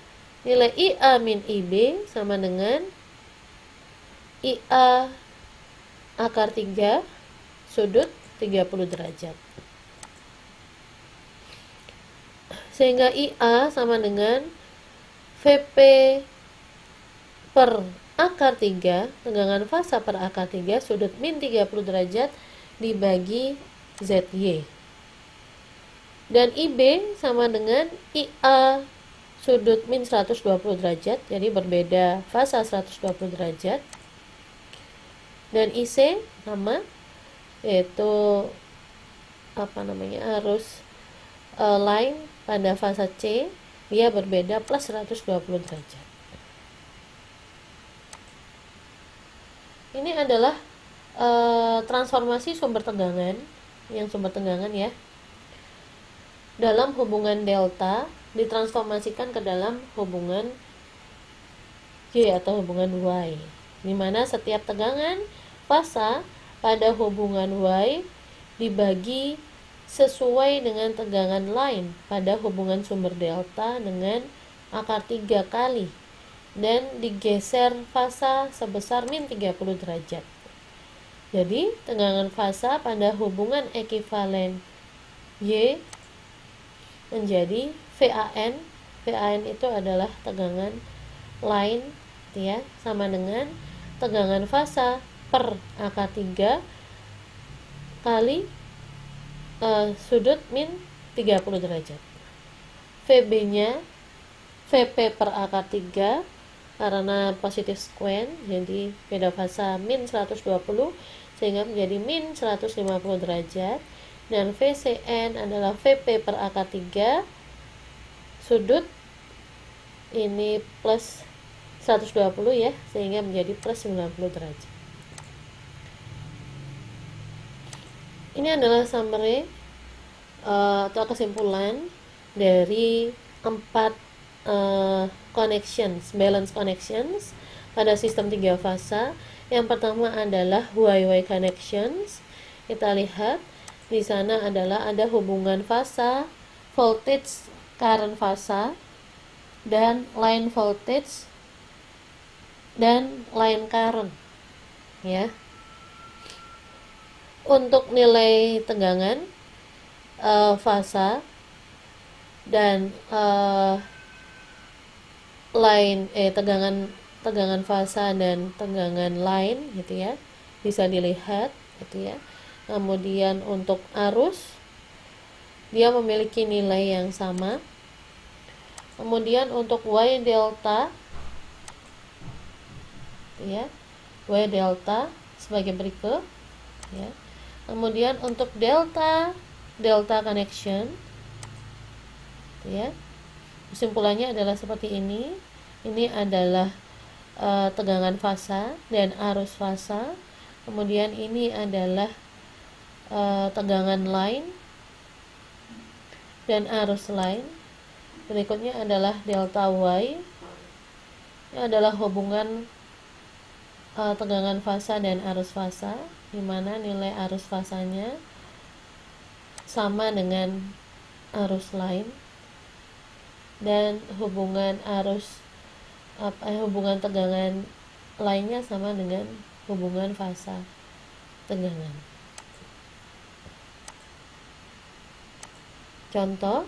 nilai IA min IB sama dengan IA akar 3 sudut 30 derajat. Sehingga IA sama dengan VP per akar 3, tegangan fasa per akar 3 sudut min 30 derajat dibagi ZY. Dan IB sama dengan IA sudut min 120 derajat, jadi berbeda fasa 120 derajat. Dan IC sama, yaitu arus line pada fasa C, dia berbeda plus 120 derajat. Ini adalah transformasi sumber tegangan, ya, dalam hubungan delta ditransformasikan ke dalam hubungan Y atau hubungan Y, di mana setiap tegangan fasa pada hubungan Y dibagi sesuai dengan tegangan line pada hubungan sumber delta dengan akar 3 kali dan digeser fasa sebesar min 30 derajat. Jadi tegangan fasa pada hubungan ekivalen Y menjadi VAN. VAN itu adalah tegangan line, ya, sama dengan tegangan fasa per akar 3 kali sudut min 30 derajat. VB nya VP per akar 3 karena positif sekuen, jadi beda fasa min 120 sehingga menjadi min 150 derajat. Dan VCN adalah VP per akar 3 sudut ini plus 120, ya, sehingga menjadi plus 90 derajat. Ini adalah summary atau kesimpulan dari 4 balance connections pada sistem 3 fasa. Yang pertama adalah Y-Y connections. Kita lihat di sana adalah ada hubungan fasa, voltage, current fasa, dan line voltage dan line current, ya. Untuk nilai tegangan fasa dan tegangan fasa dan tegangan line, gitu ya, bisa dilihat, gitu ya. Kemudian untuk arus dia memiliki nilai yang sama. Kemudian untuk Y delta, ya, Y delta sebagai berikut, ya. Kemudian untuk delta connection, ya, kesimpulannya adalah seperti ini. Ini adalah tegangan fasa dan arus fasa. Kemudian ini adalah tegangan line dan arus line. Berikutnya adalah delta Y. Ini adalah hubungan tegangan fasa dan arus fasa, di mana nilai arus fasanya sama dengan arus line dan hubungan tegangan lainnya sama dengan hubungan fasa tegangan. Contoh,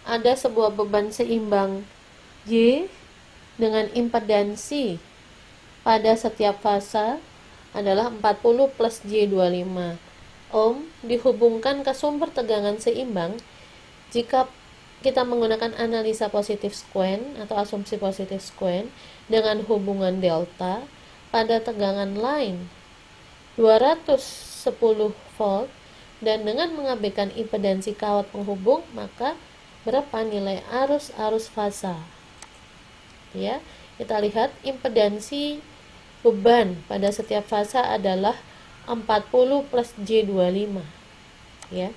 ada sebuah beban seimbang Y dengan impedansi pada setiap fasa adalah 40 plus J25 ohm dihubungkan ke sumber tegangan seimbang. Jika kita menggunakan analisa positif sequen atau asumsi positif sequen dengan hubungan delta pada tegangan line 210 volt dan dengan mengabaikan impedansi kawat penghubung, maka berapa nilai arus fasa? Ya, kita lihat impedansi beban pada setiap fasa adalah 40 plus J25. Ya.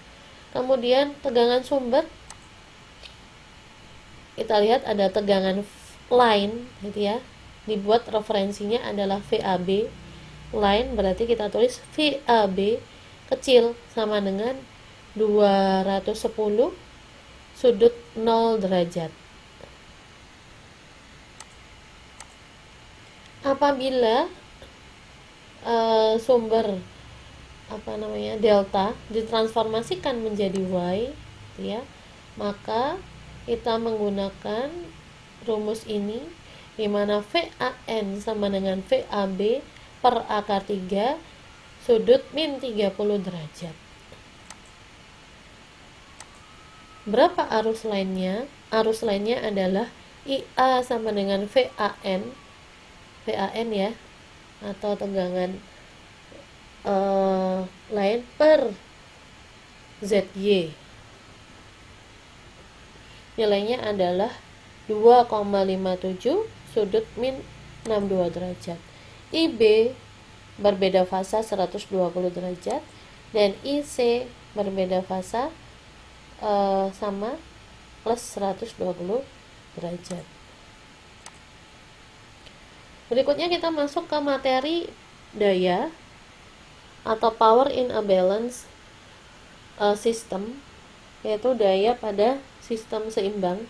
Kemudian tegangan sumber, kita lihat ada tegangan line gitu ya. Dibuat referensinya adalah VAB. Line berarti kita tulis VAB kecil sama dengan 210 sudut 0 derajat. Apabila sumber delta ditransformasikan menjadi Y, ya, maka kita menggunakan rumus ini di mana VAN sama dengan VAB per akar 3 sudut min 30 derajat. Berapa arus lainnya? Arus lainnya adalah IA sama dengan VAN ya, atau tegangan lain per ZY. Nilainya adalah 2,57 sudut min 62 derajat. IB berbeda fasa 120 derajat dan IC berbeda fasa sama plus 120 derajat. Berikutnya kita masuk ke materi daya atau power in a balance system, yaitu daya pada sistem seimbang.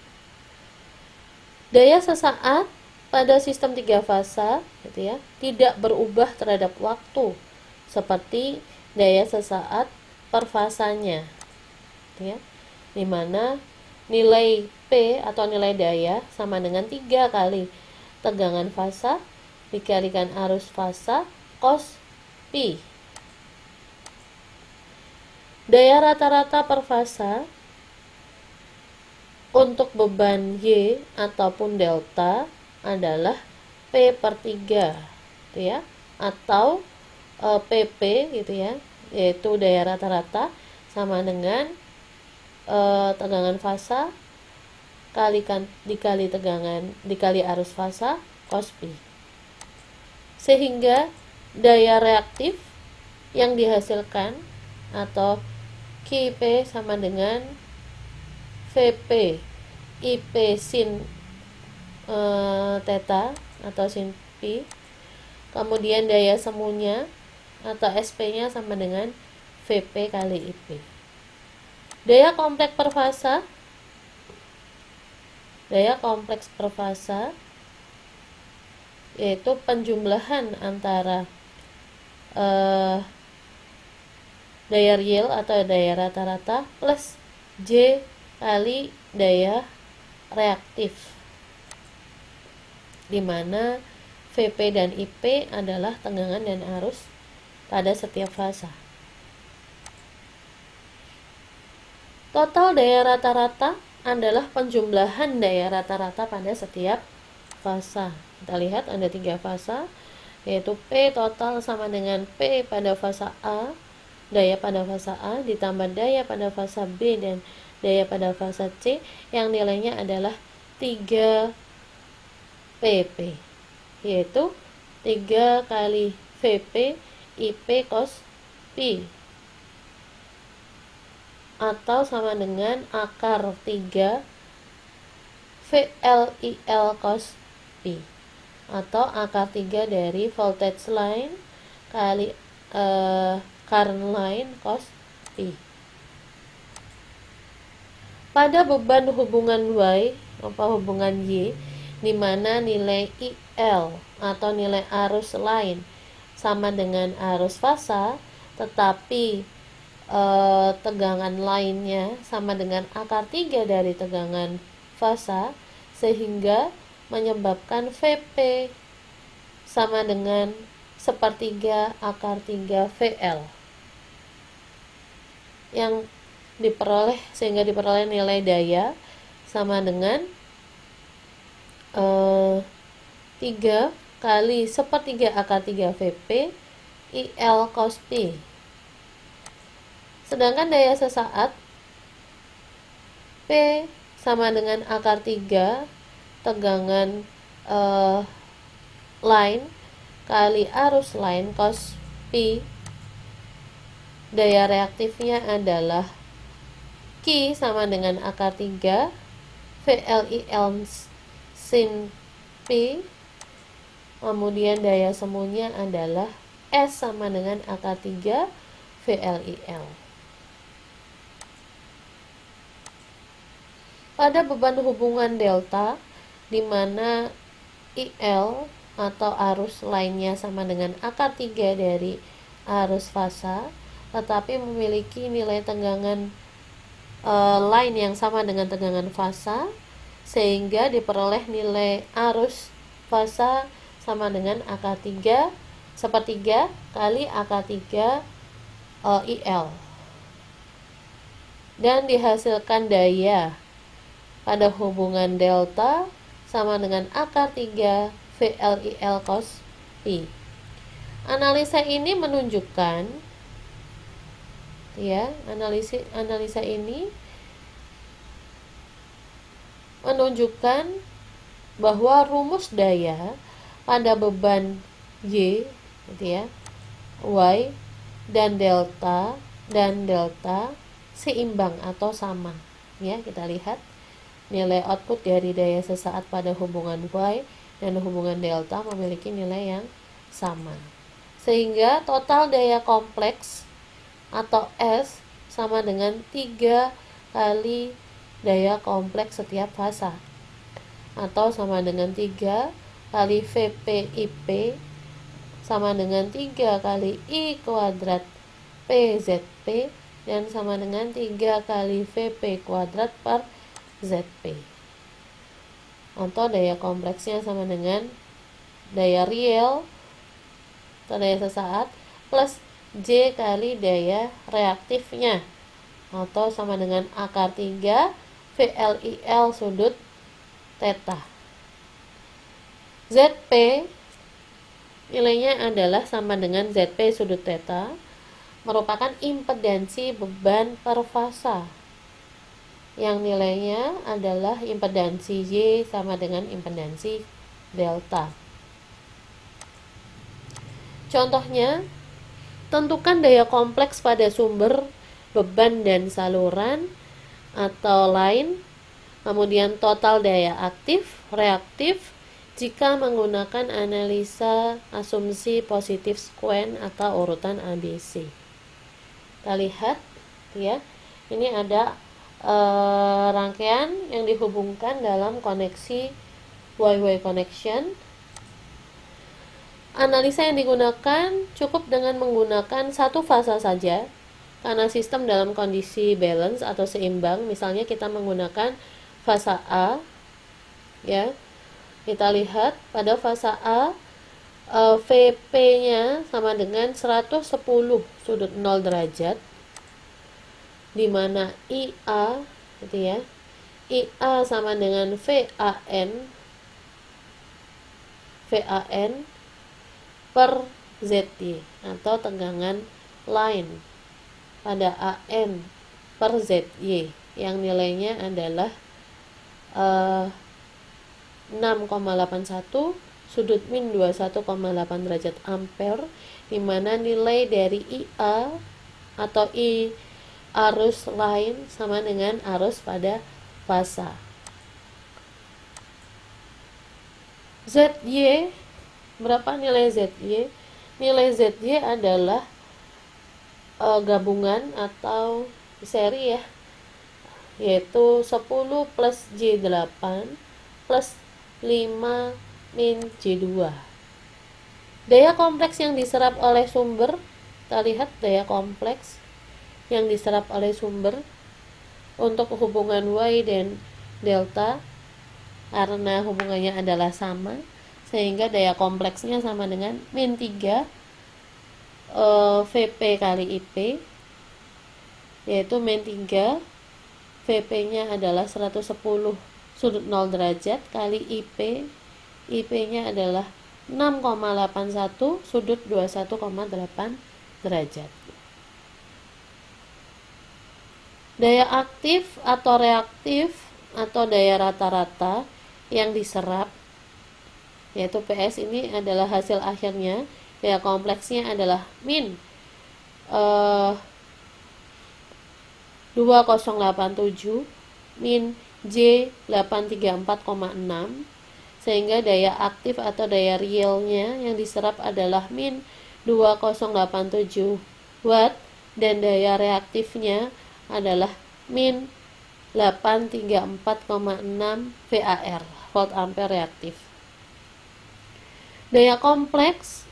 Daya sesaat pada sistem 3 fasa gitu ya, tidak berubah terhadap waktu seperti daya sesaat per fasanya gitu ya, dimana nilai P atau nilai daya sama dengan 3 kali tegangan fasa dikalikan arus fasa cos P. Daya rata-rata per fasa untuk beban Y ataupun delta adalah P per 3 gitu ya, atau PP gitu ya, yaitu daya rata-rata sama dengan tegangan fasa dikali arus fasa cos P. Sehingga daya reaktif yang dihasilkan atau QP sama dengan VP IP sin theta atau sin P. Kemudian daya semunya atau SP-nya sama dengan VP kali IP. Daya kompleks per fasa, yaitu penjumlahan antara daya real atau daya rata-rata plus J kali daya reaktif, di mana VP dan IP adalah tegangan dan arus pada setiap fasa. Total daya rata-rata adalah penjumlahan daya rata-rata pada setiap fasa. Kita lihat ada 3 fasa, yaitu P total sama dengan P pada fasa A, daya pada fasa A ditambah daya pada fasa B dan daya pada fasa C yang nilainya adalah 3 PP, yaitu 3 kali VP IP cos P atau sama dengan akar 3 VLIL cos P atau akar 3 dari voltage line kali current line cos P. Pada beban hubungan Y atau hubungan Y, di mana nilai IL atau nilai arus line sama dengan arus fasa, tetapi tegangan lainnya sama dengan akar 3 dari tegangan fasa, sehingga menyebabkan VP sama dengan sepertiga akar 3 VL yang diperoleh, sehingga diperoleh nilai daya sama dengan 3 kali sepertiga akar 3 VP IL cos P. Sedangkan daya sesaat P sama dengan akar 3 tegangan line kali arus line cos P. Daya reaktifnya adalah Q sama dengan akar 3 VLIL sin P. Kemudian daya semuanya adalah S sama dengan akar 3 VLIL. Pada beban hubungan delta, di mana IL atau arus lainnya sama dengan akar 3 dari arus fasa, tetapi memiliki nilai tegangan line yang sama dengan tegangan fasa, sehingga diperoleh nilai arus fasa sama dengan akar 3 sepertiga kali akar 3 IL, dan dihasilkan daya pada hubungan delta sama dengan akar 3 VLIL cos P. Analisa ini menunjukkan analisa ini menunjukkan bahwa rumus daya pada beban Y Y dan delta seimbang atau sama. Ya, kita lihat nilai output dari daya sesaat pada hubungan Y dan hubungan delta memiliki nilai yang sama, sehingga total daya kompleks atau S sama dengan 3 kali daya kompleks setiap fasa, atau sama dengan 3 kali VPIP sama dengan 3 kali I kuadrat PZP, dan sama dengan 3 kali VP kuadrat per ZP. Atau daya kompleksnya sama dengan daya real atau daya sesaat plus J kali daya reaktifnya, atau sama dengan akar 3 VLIL sudut theta. ZP nilainya adalah sama dengan ZP sudut theta, merupakan impedansi beban per fasa, yang nilainya adalah impedansi Y sama dengan impedansi delta. Contohnya, tentukan daya kompleks pada sumber, beban dan saluran atau line, kemudian total daya aktif, reaktif jika menggunakan analisa asumsi positif sekuen atau urutan ABC. Kita lihat ya, ini ada rangkaian yang dihubungkan dalam koneksi Y-Y connection. Analisa yang digunakan cukup dengan menggunakan satu fasa saja, karena sistem dalam kondisi balance atau seimbang. Misalnya kita menggunakan fasa A, ya, kita lihat pada fasa A VP-nya sama dengan 110 sudut 0 derajat, di mana IA gitu ya, IA sama dengan VAN per ZY atau tegangan line pada AN per ZY yang nilainya adalah 6,81 sudut min 21,8 derajat ampere, di mana nilai dari IA atau I arus line sama dengan arus pada fasa. ZY, berapa nilai ZY? Nilai ZY adalah gabungan atau seri ya, yaitu 10 plus J8 plus 5 min J2. Daya kompleks yang diserap oleh sumber, kita lihat daya kompleks yang diserap oleh sumber untuk hubungan Y dan delta, karena hubungannya adalah sama sehingga daya kompleksnya sama dengan min 3 Vp kali IP, yaitu min 3 Vp nya adalah 110 sudut 0 derajat kali IP, IP nya adalah 6,81 sudut 21,8 derajat. Daya aktif atau reaktif atau daya rata-rata yang diserap, yaitu PS, ini adalah hasil akhirnya. Daya kompleksnya adalah min 2087 min J 834,6, sehingga daya aktif atau daya realnya yang diserap adalah min 2087 watt dan daya reaktifnya adalah min 834,6 VAR, volt ampere reaktif. Daya kompleks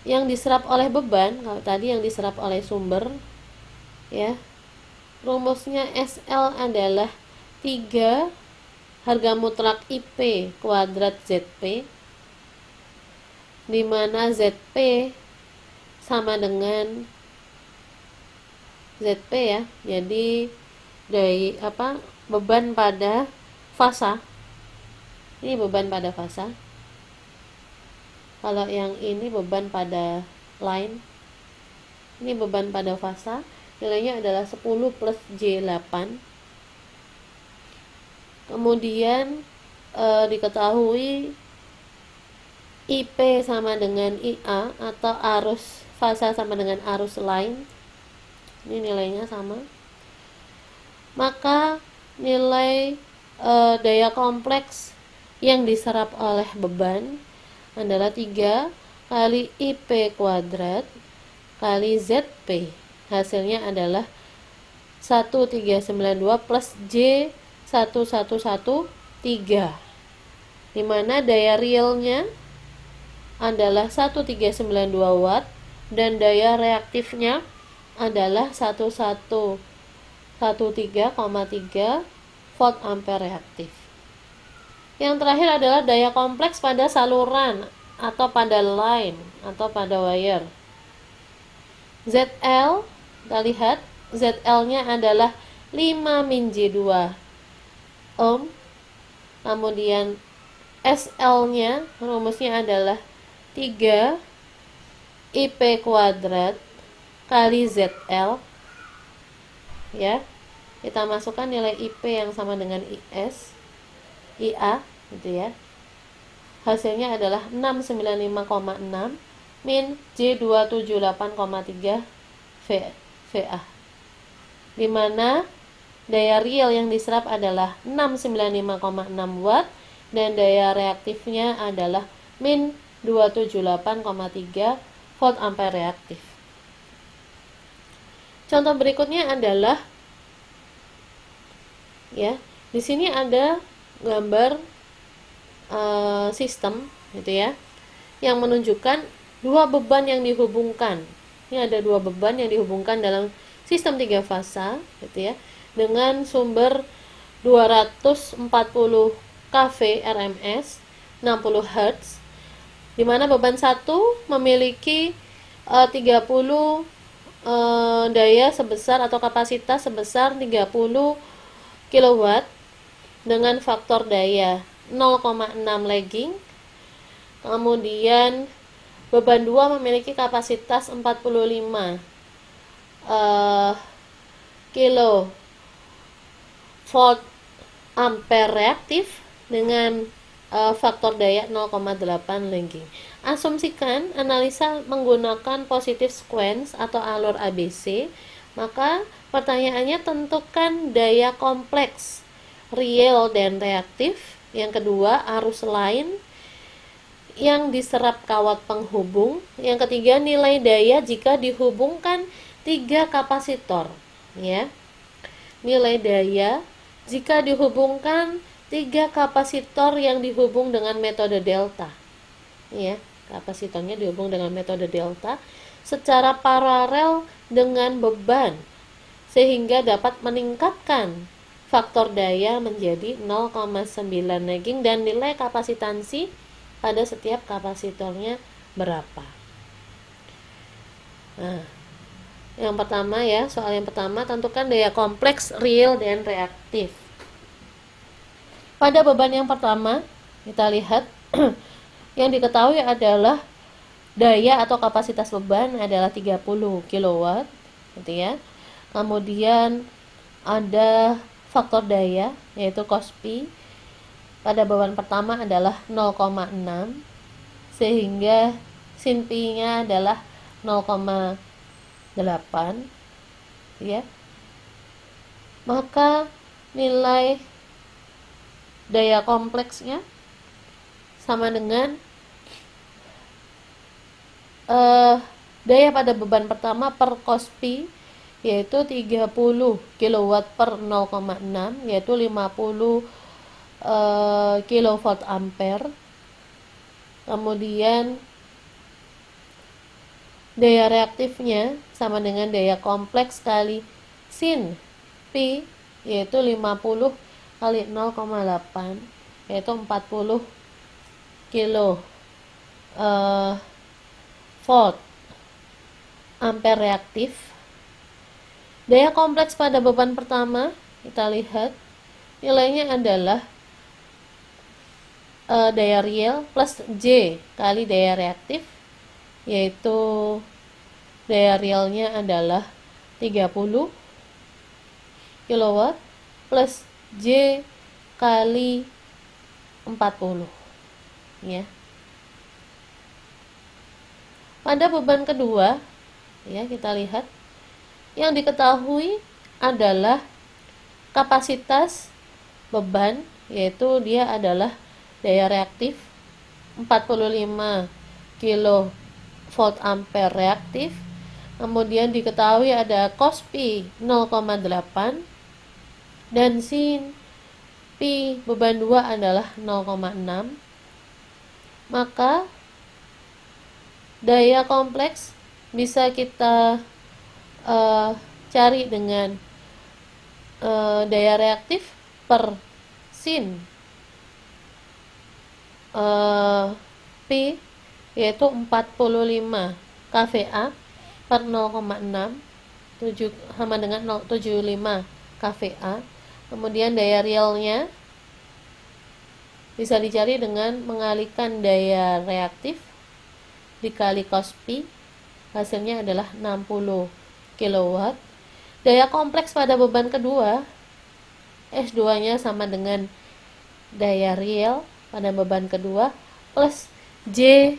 yang diserap oleh beban, kalau tadi yang diserap oleh sumber, ya, rumusnya SL adalah 3 harga mutlak IP kuadrat ZP, di mana ZP sama dengan ZP ya, jadi dari beban pada fasa, ini beban pada fasa, kalau yang ini beban pada line, ini beban pada fasa, nilainya adalah 10 plus J8. Kemudian diketahui IP sama dengan IA atau arus fasa sama dengan arus line, ini nilainya sama, maka nilai daya kompleks yang diserap oleh beban adalah 3 kali IP kuadrat kali ZP, hasilnya adalah 1392 plus J 1113, di mana daya realnya adalah 1392 watt dan daya reaktifnya adalah 1113,3 volt ampere reaktif. Yang terakhir adalah daya kompleks pada saluran atau pada line atau pada wire. ZL, kita lihat ZL-nya adalah 5 min J2 ohm. Kemudian SL-nya rumusnya adalah 3 IP kuadrat kali ZL. Ya. Kita masukkan nilai IP yang sama dengan IA gitu ya. Hasilnya adalah 695,6 min J278,3 VA, di mana daya real yang diserap adalah 695,6 watt dan daya reaktifnya adalah min 278,3 volt ampere reaktif. Contoh berikutnya adalah, ya, di sini ada gambar sistem gitu ya, yang menunjukkan dua beban yang dihubungkan. Ini ada dua beban yang dihubungkan dalam sistem 3 fasa gitu ya, dengan sumber 240 kV RMS 60 Hz, di mana beban 1 memiliki 30 daya sebesar atau kapasitas sebesar 30 kW dengan faktor daya 0,6 lagging. Kemudian beban 2 memiliki kapasitas 45 kilo volt ampere reaktif dengan faktor daya 0,8 lagging. Asumsikan analisa menggunakan positive sequence atau alur ABC, maka pertanyaannya tentukan daya kompleks real dan reaktif. Yang kedua, arus line yang diserap kawat penghubung. Yang ketiga, nilai daya jika dihubungkan 3 kapasitor, ya. Nilai daya jika dihubungkan 3 kapasitor yang dihubung dengan metode delta, ya. Kapasitornya dihubung dengan metode delta secara paralel dengan beban sehingga dapat meningkatkan faktor daya menjadi 0,9 lagging dan nilai kapasitansi pada setiap kapasitornya berapa. Nah, yang pertama ya, soal yang pertama, tentukan daya kompleks, real, dan reaktif. Pada beban yang pertama, kita lihat yang diketahui adalah daya atau kapasitas beban adalah 30 kW, gitu ya. Kemudian ada faktor daya yaitu cos P pada beban pertama adalah 0,6 sehingga sin P-nya adalah 0,8 ya. Maka nilai daya kompleksnya sama dengan daya pada beban pertama per cos P yaitu 30 kW per 0,6 yaitu 50 kilovolt ampere. Kemudian daya reaktifnya sama dengan daya kompleks kali sin P yaitu 50 kali 0,8 yaitu 40 kilo volt ampere reaktif. Daya kompleks pada beban pertama kita lihat nilainya adalah daya real plus J kali daya reaktif, yaitu daya realnya adalah 30 kW plus J kali 40 ya. Pada beban kedua ya, kita lihat yang diketahui adalah kapasitas beban, yaitu dia adalah daya reaktif 45 kilovolt ampere reaktif. Kemudian diketahui ada cos P 0,8 dan sin P beban 2 adalah 0,6. Maka daya kompleks bisa kita cari dengan daya reaktif per sin P yaitu 45 kVA per 0,6 sama dengan 0,75 kVA. Kemudian daya realnya bisa dicari dengan mengalihkan daya reaktif dikali cos P, hasilnya adalah 60 kW. Daya kompleks pada beban kedua S2-nya sama dengan daya real pada beban kedua plus J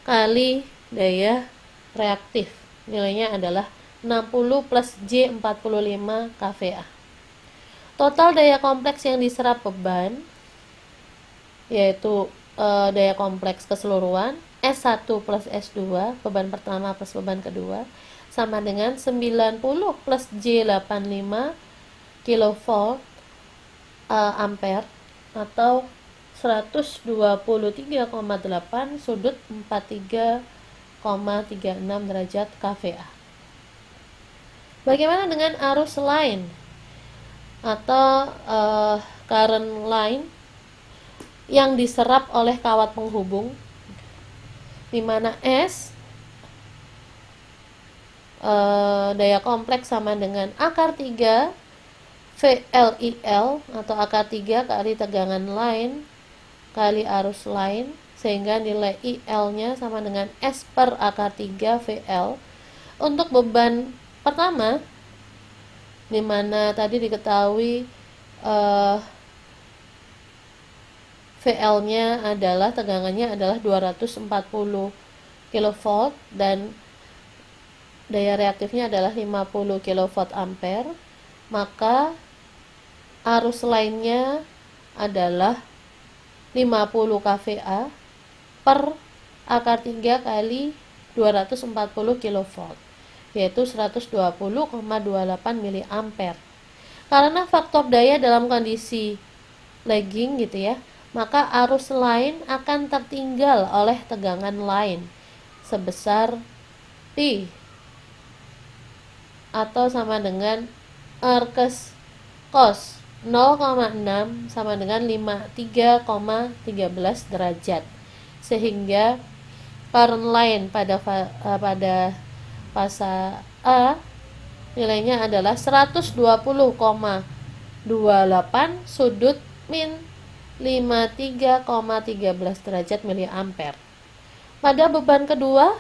kali daya reaktif. Nilainya adalah 60 plus J 45 kVA. Total daya kompleks yang diserap beban yaitu daya kompleks keseluruhan S1 plus S2, beban pertama plus beban kedua, sama dengan 90 plus J85 kilovolt ampere atau 123,8 sudut 43,36 derajat kVA. Bagaimana dengan arus line atau current line yang diserap oleh kawat penghubung, di mana S daya kompleks sama dengan akar 3 VLIL atau akar 3 kali tegangan line kali arus line, sehingga nilai IL-nya sama dengan S per akar 3 VL. Untuk beban pertama, di mana tadi diketahui VL-nya adalah tegangannya adalah 240 kV dan daya reaktifnya adalah 50 kV ampere, maka arus lainnya adalah 50 kVA per akar 3 kali 240 kV, yaitu 120,28 mA. Karena faktor daya dalam kondisi lagging gitu ya, maka arus line akan tertinggal oleh tegangan line sebesar P. atau sama dengan R cos 0,6 sama dengan 53,13 derajat. Sehingga current line pada fasa A nilainya adalah 120,28 sudut min 53,13 derajat miliampere. Pada beban kedua,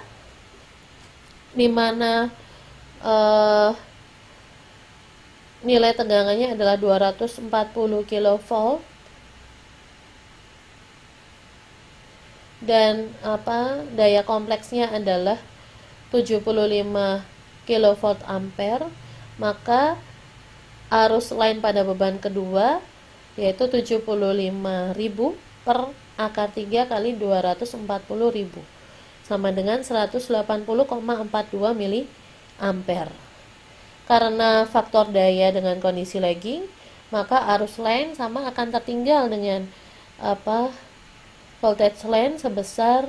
di mana nilai tegangannya adalah 240 kV dan daya kompleksnya adalah 75 kVA, maka arus line pada beban kedua yaitu 75.000 per akar 3 kali 240.000 sama dengan 180,42 miliampere. Karena faktor daya dengan kondisi lagging, maka arus line sama akan tertinggal dengan voltage line sebesar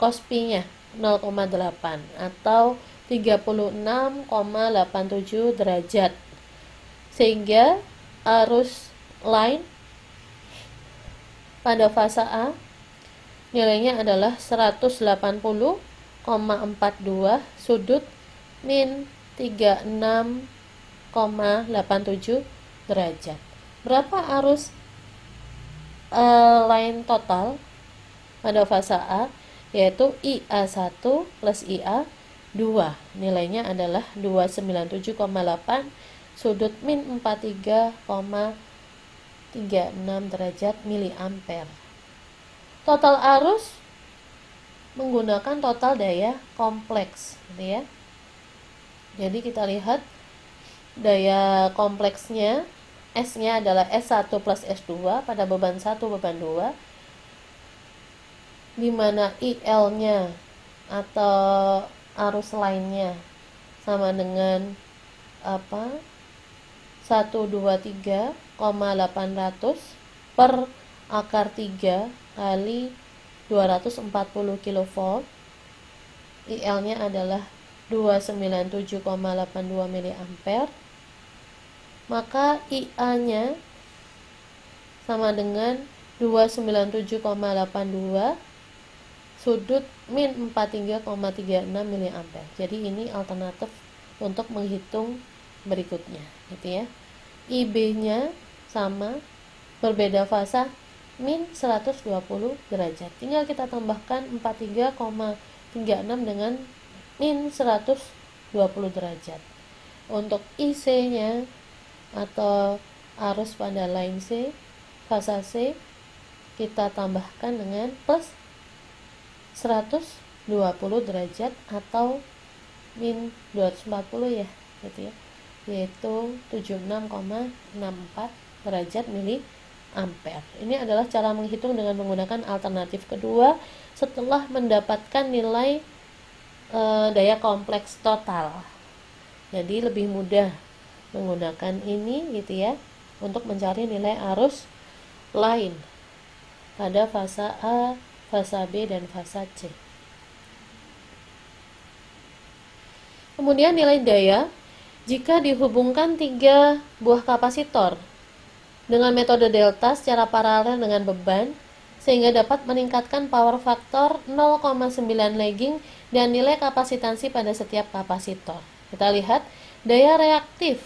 cos P-nya 0,8 atau 36,87 derajat. Sehingga arus line pada fasa A nilainya adalah 180,42 sudut min 36,87 derajat. Berapa arus line total pada fasa A? Yaitu IA1 plus IA2. Nilainya adalah 297,8 sudut min 43,36 derajat miliampere. Total arus menggunakan total daya kompleks, gitu ya. Jadi kita lihat daya kompleksnya, S-nya adalah S1 plus S2 pada beban 1, beban 2, di mana IL-nya atau arus lainnya sama dengan 123,800 per akar 3 kali 240 kV. IL-nya adalah 297,82 miliampere. Maka IA-nya sama dengan 297,82 sudut min 43,36 miliampere. Jadi ini alternatif untuk menghitung berikutnya, gitu ya. IB-nya sama, berbeda fasa, min 120 derajat. Tinggal kita tambahkan 43,36 dengan min 120 derajat. Untuk IC-nya atau arus pada line C, fasa C, kita tambahkan dengan plus 120 derajat atau min 240 ya, gitu ya, yaitu 76,64 derajat miliampere. Ini adalah cara menghitung dengan menggunakan alternatif kedua setelah mendapatkan nilai daya kompleks total. Jadi lebih mudah menggunakan ini, gitu ya, untuk mencari nilai arus line pada fasa A, fasa B, dan fasa C. Kemudian nilai daya jika dihubungkan 3 buah kapasitor dengan metode delta secara paralel dengan beban, sehingga dapat meningkatkan power factor 0,9 lagging dan nilai kapasitansi pada setiap kapasitor. Kita lihat daya reaktif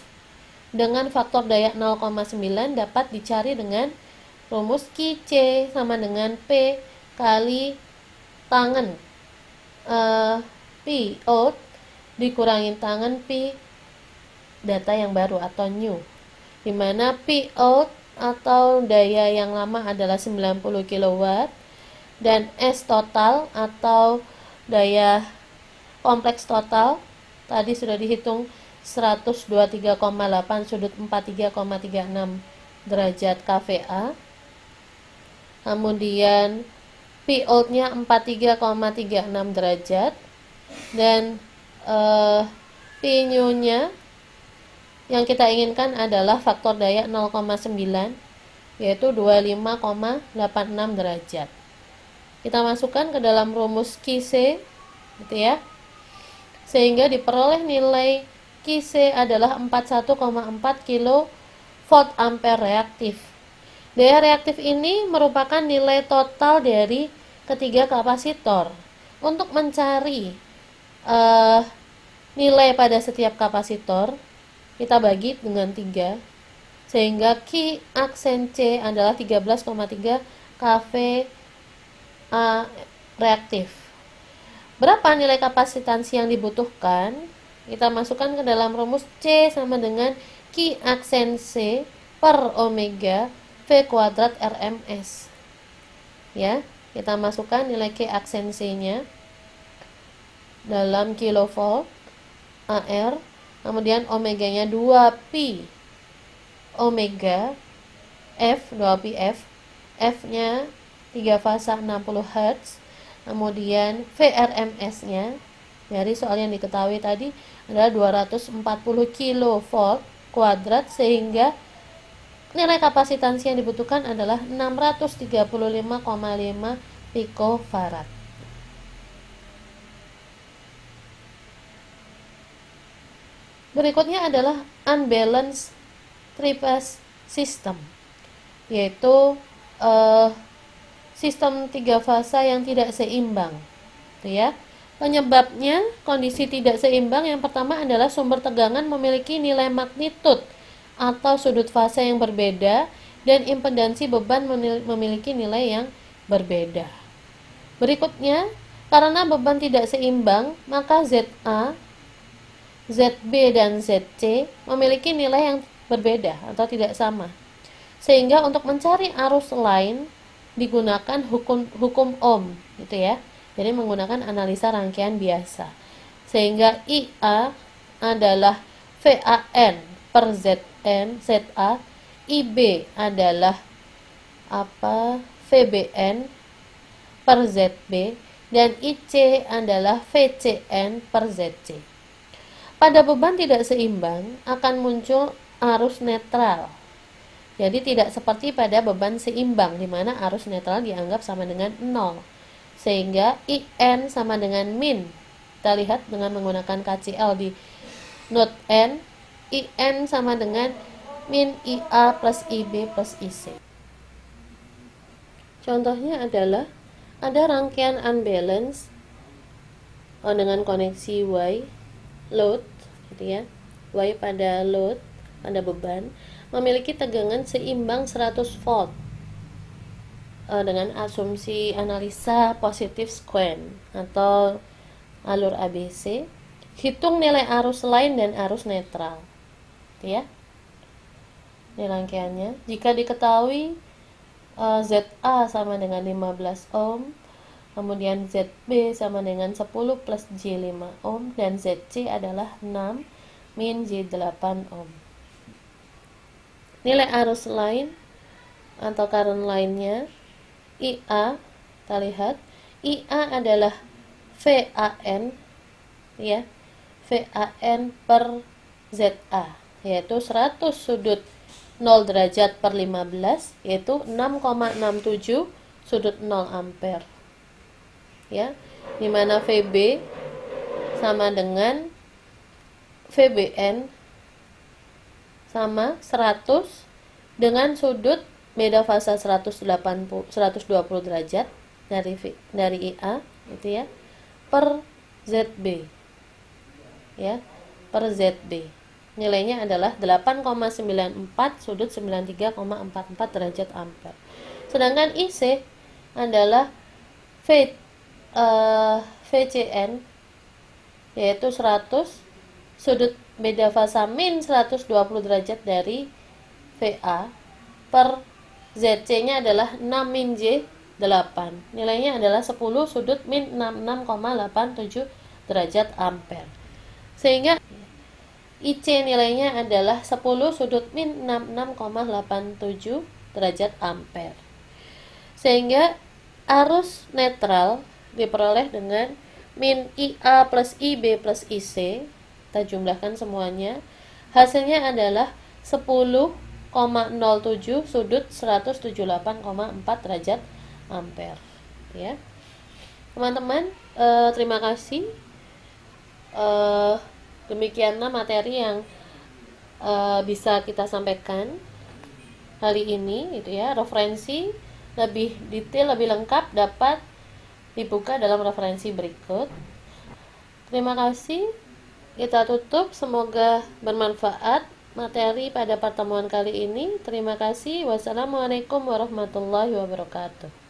dengan faktor daya 0,9 dapat dicari dengan rumus QC sama dengan P kali tangan P out dikurangi tangan P data yang baru atau new, dimana P out atau daya yang lama adalah 90 kW dan S total atau daya kompleks total tadi sudah dihitung 123,8 sudut 43,36 derajat kVA. Kemudian P out-nya 43,36 derajat dan P new-nya yang kita inginkan adalah faktor daya 0,9 yaitu 25,86 derajat. Kita masukkan ke dalam rumus QC, gitu ya. sehingga diperoleh nilai Qc adalah 41,4 kV ampere reaktif. Daya reaktif ini merupakan nilai total dari ketiga kapasitor. Untuk mencari nilai pada setiap kapasitor, kita bagi dengan 3, sehingga Q aksen C adalah 13,3 kVA reaktif. Berapa nilai kapasitansi yang dibutuhkan? Kita masukkan ke dalam rumus C sama dengan Q aksen C per omega V kuadrat RMS. Ya, kita masukkan nilai Q aksen C-nya dalam kilovolt AR, kemudian omeganya 2pi omega F, 2pi F, F-nya 3 fasa 60 Hz, kemudian VRMS-nya dari soal yang diketahui tadi adalah 240 kV kuadrat, sehingga nilai kapasitansi yang dibutuhkan adalah 635,5 pikofarad. Berikutnya adalah unbalanced three-phase system, yaitu sistem 3 fasa yang tidak seimbang, ya. Penyebabnya kondisi tidak seimbang yang pertama adalah sumber tegangan memiliki nilai magnitud atau sudut fasa yang berbeda, dan impedansi beban memiliki nilai yang berbeda. Berikutnya, karena beban tidak seimbang, maka ZA, ZB, dan ZC memiliki nilai yang berbeda atau tidak sama. Sehingga untuk mencari arus lain digunakan hukum Ohm, gitu ya. Jadi menggunakan analisa rangkaian biasa. Sehingga IA adalah VAN per ZN, ZA, IB adalah VBN per ZB, dan IC adalah VCN per ZC. Pada beban tidak seimbang akan muncul arus netral. Jadi tidak seperti pada beban seimbang di mana arus netral dianggap sama dengan 0. Sehingga IN sama dengan min. Kita lihat dengan menggunakan KCL di note N, IN sama dengan min IA plus IB plus IC. Contohnya adalah ada rangkaian unbalance dengan koneksi Y load, gitu ya. Y pada load, pada beban, memiliki tegangan seimbang 100 volt dengan asumsi analisa positif sequence atau alur ABC. Hitung nilai arus lain dan arus netral, ya. Ini rangkaiannya. Jika diketahui ZA sama dengan 15 ohm, kemudian ZB sama dengan 10 plus J5 ohm, dan ZC adalah 6 min J8 ohm. Nilai arus lain atau current lainnya, IA, kita lihat IA adalah VAN, ya, VAN per ZA, yaitu 100 sudut 0 derajat per 15, yaitu 6,67 sudut 0 ampere, ya, dimana VB sama dengan VBN sama 100 dengan sudut beda fasa 120 derajat dari IA, gitu ya, per ZB, ya, per ZB. Nilainya adalah 8,94 sudut 93,44 derajat ampere. Sedangkan IC adalah VCN, yaitu 100 sudut beda fasa min 120 derajat dari VA per ZC-nya adalah 6 min J8. Nilainya adalah 10 sudut min 66,87 derajat ampere. Sehingga IC nilainya adalah 10 sudut min 66,87 derajat ampere. Sehingga arus netral diperoleh dengan min IA plus IB plus IC. Kita jumlahkan semuanya. Hasilnya adalah 10,07 sudut 178,4 derajat ampere, ya. Teman-teman, terima kasih eh, demikianlah materi yang bisa kita sampaikan kali ini gitu ya. Referensi lebih detail, lebih lengkap dapat dibuka dalam referensi berikut. Terima kasih. Kita tutup, semoga bermanfaat materi pada pertemuan kali ini. Terima kasih. Wassalamualaikum warahmatullahi wabarakatuh.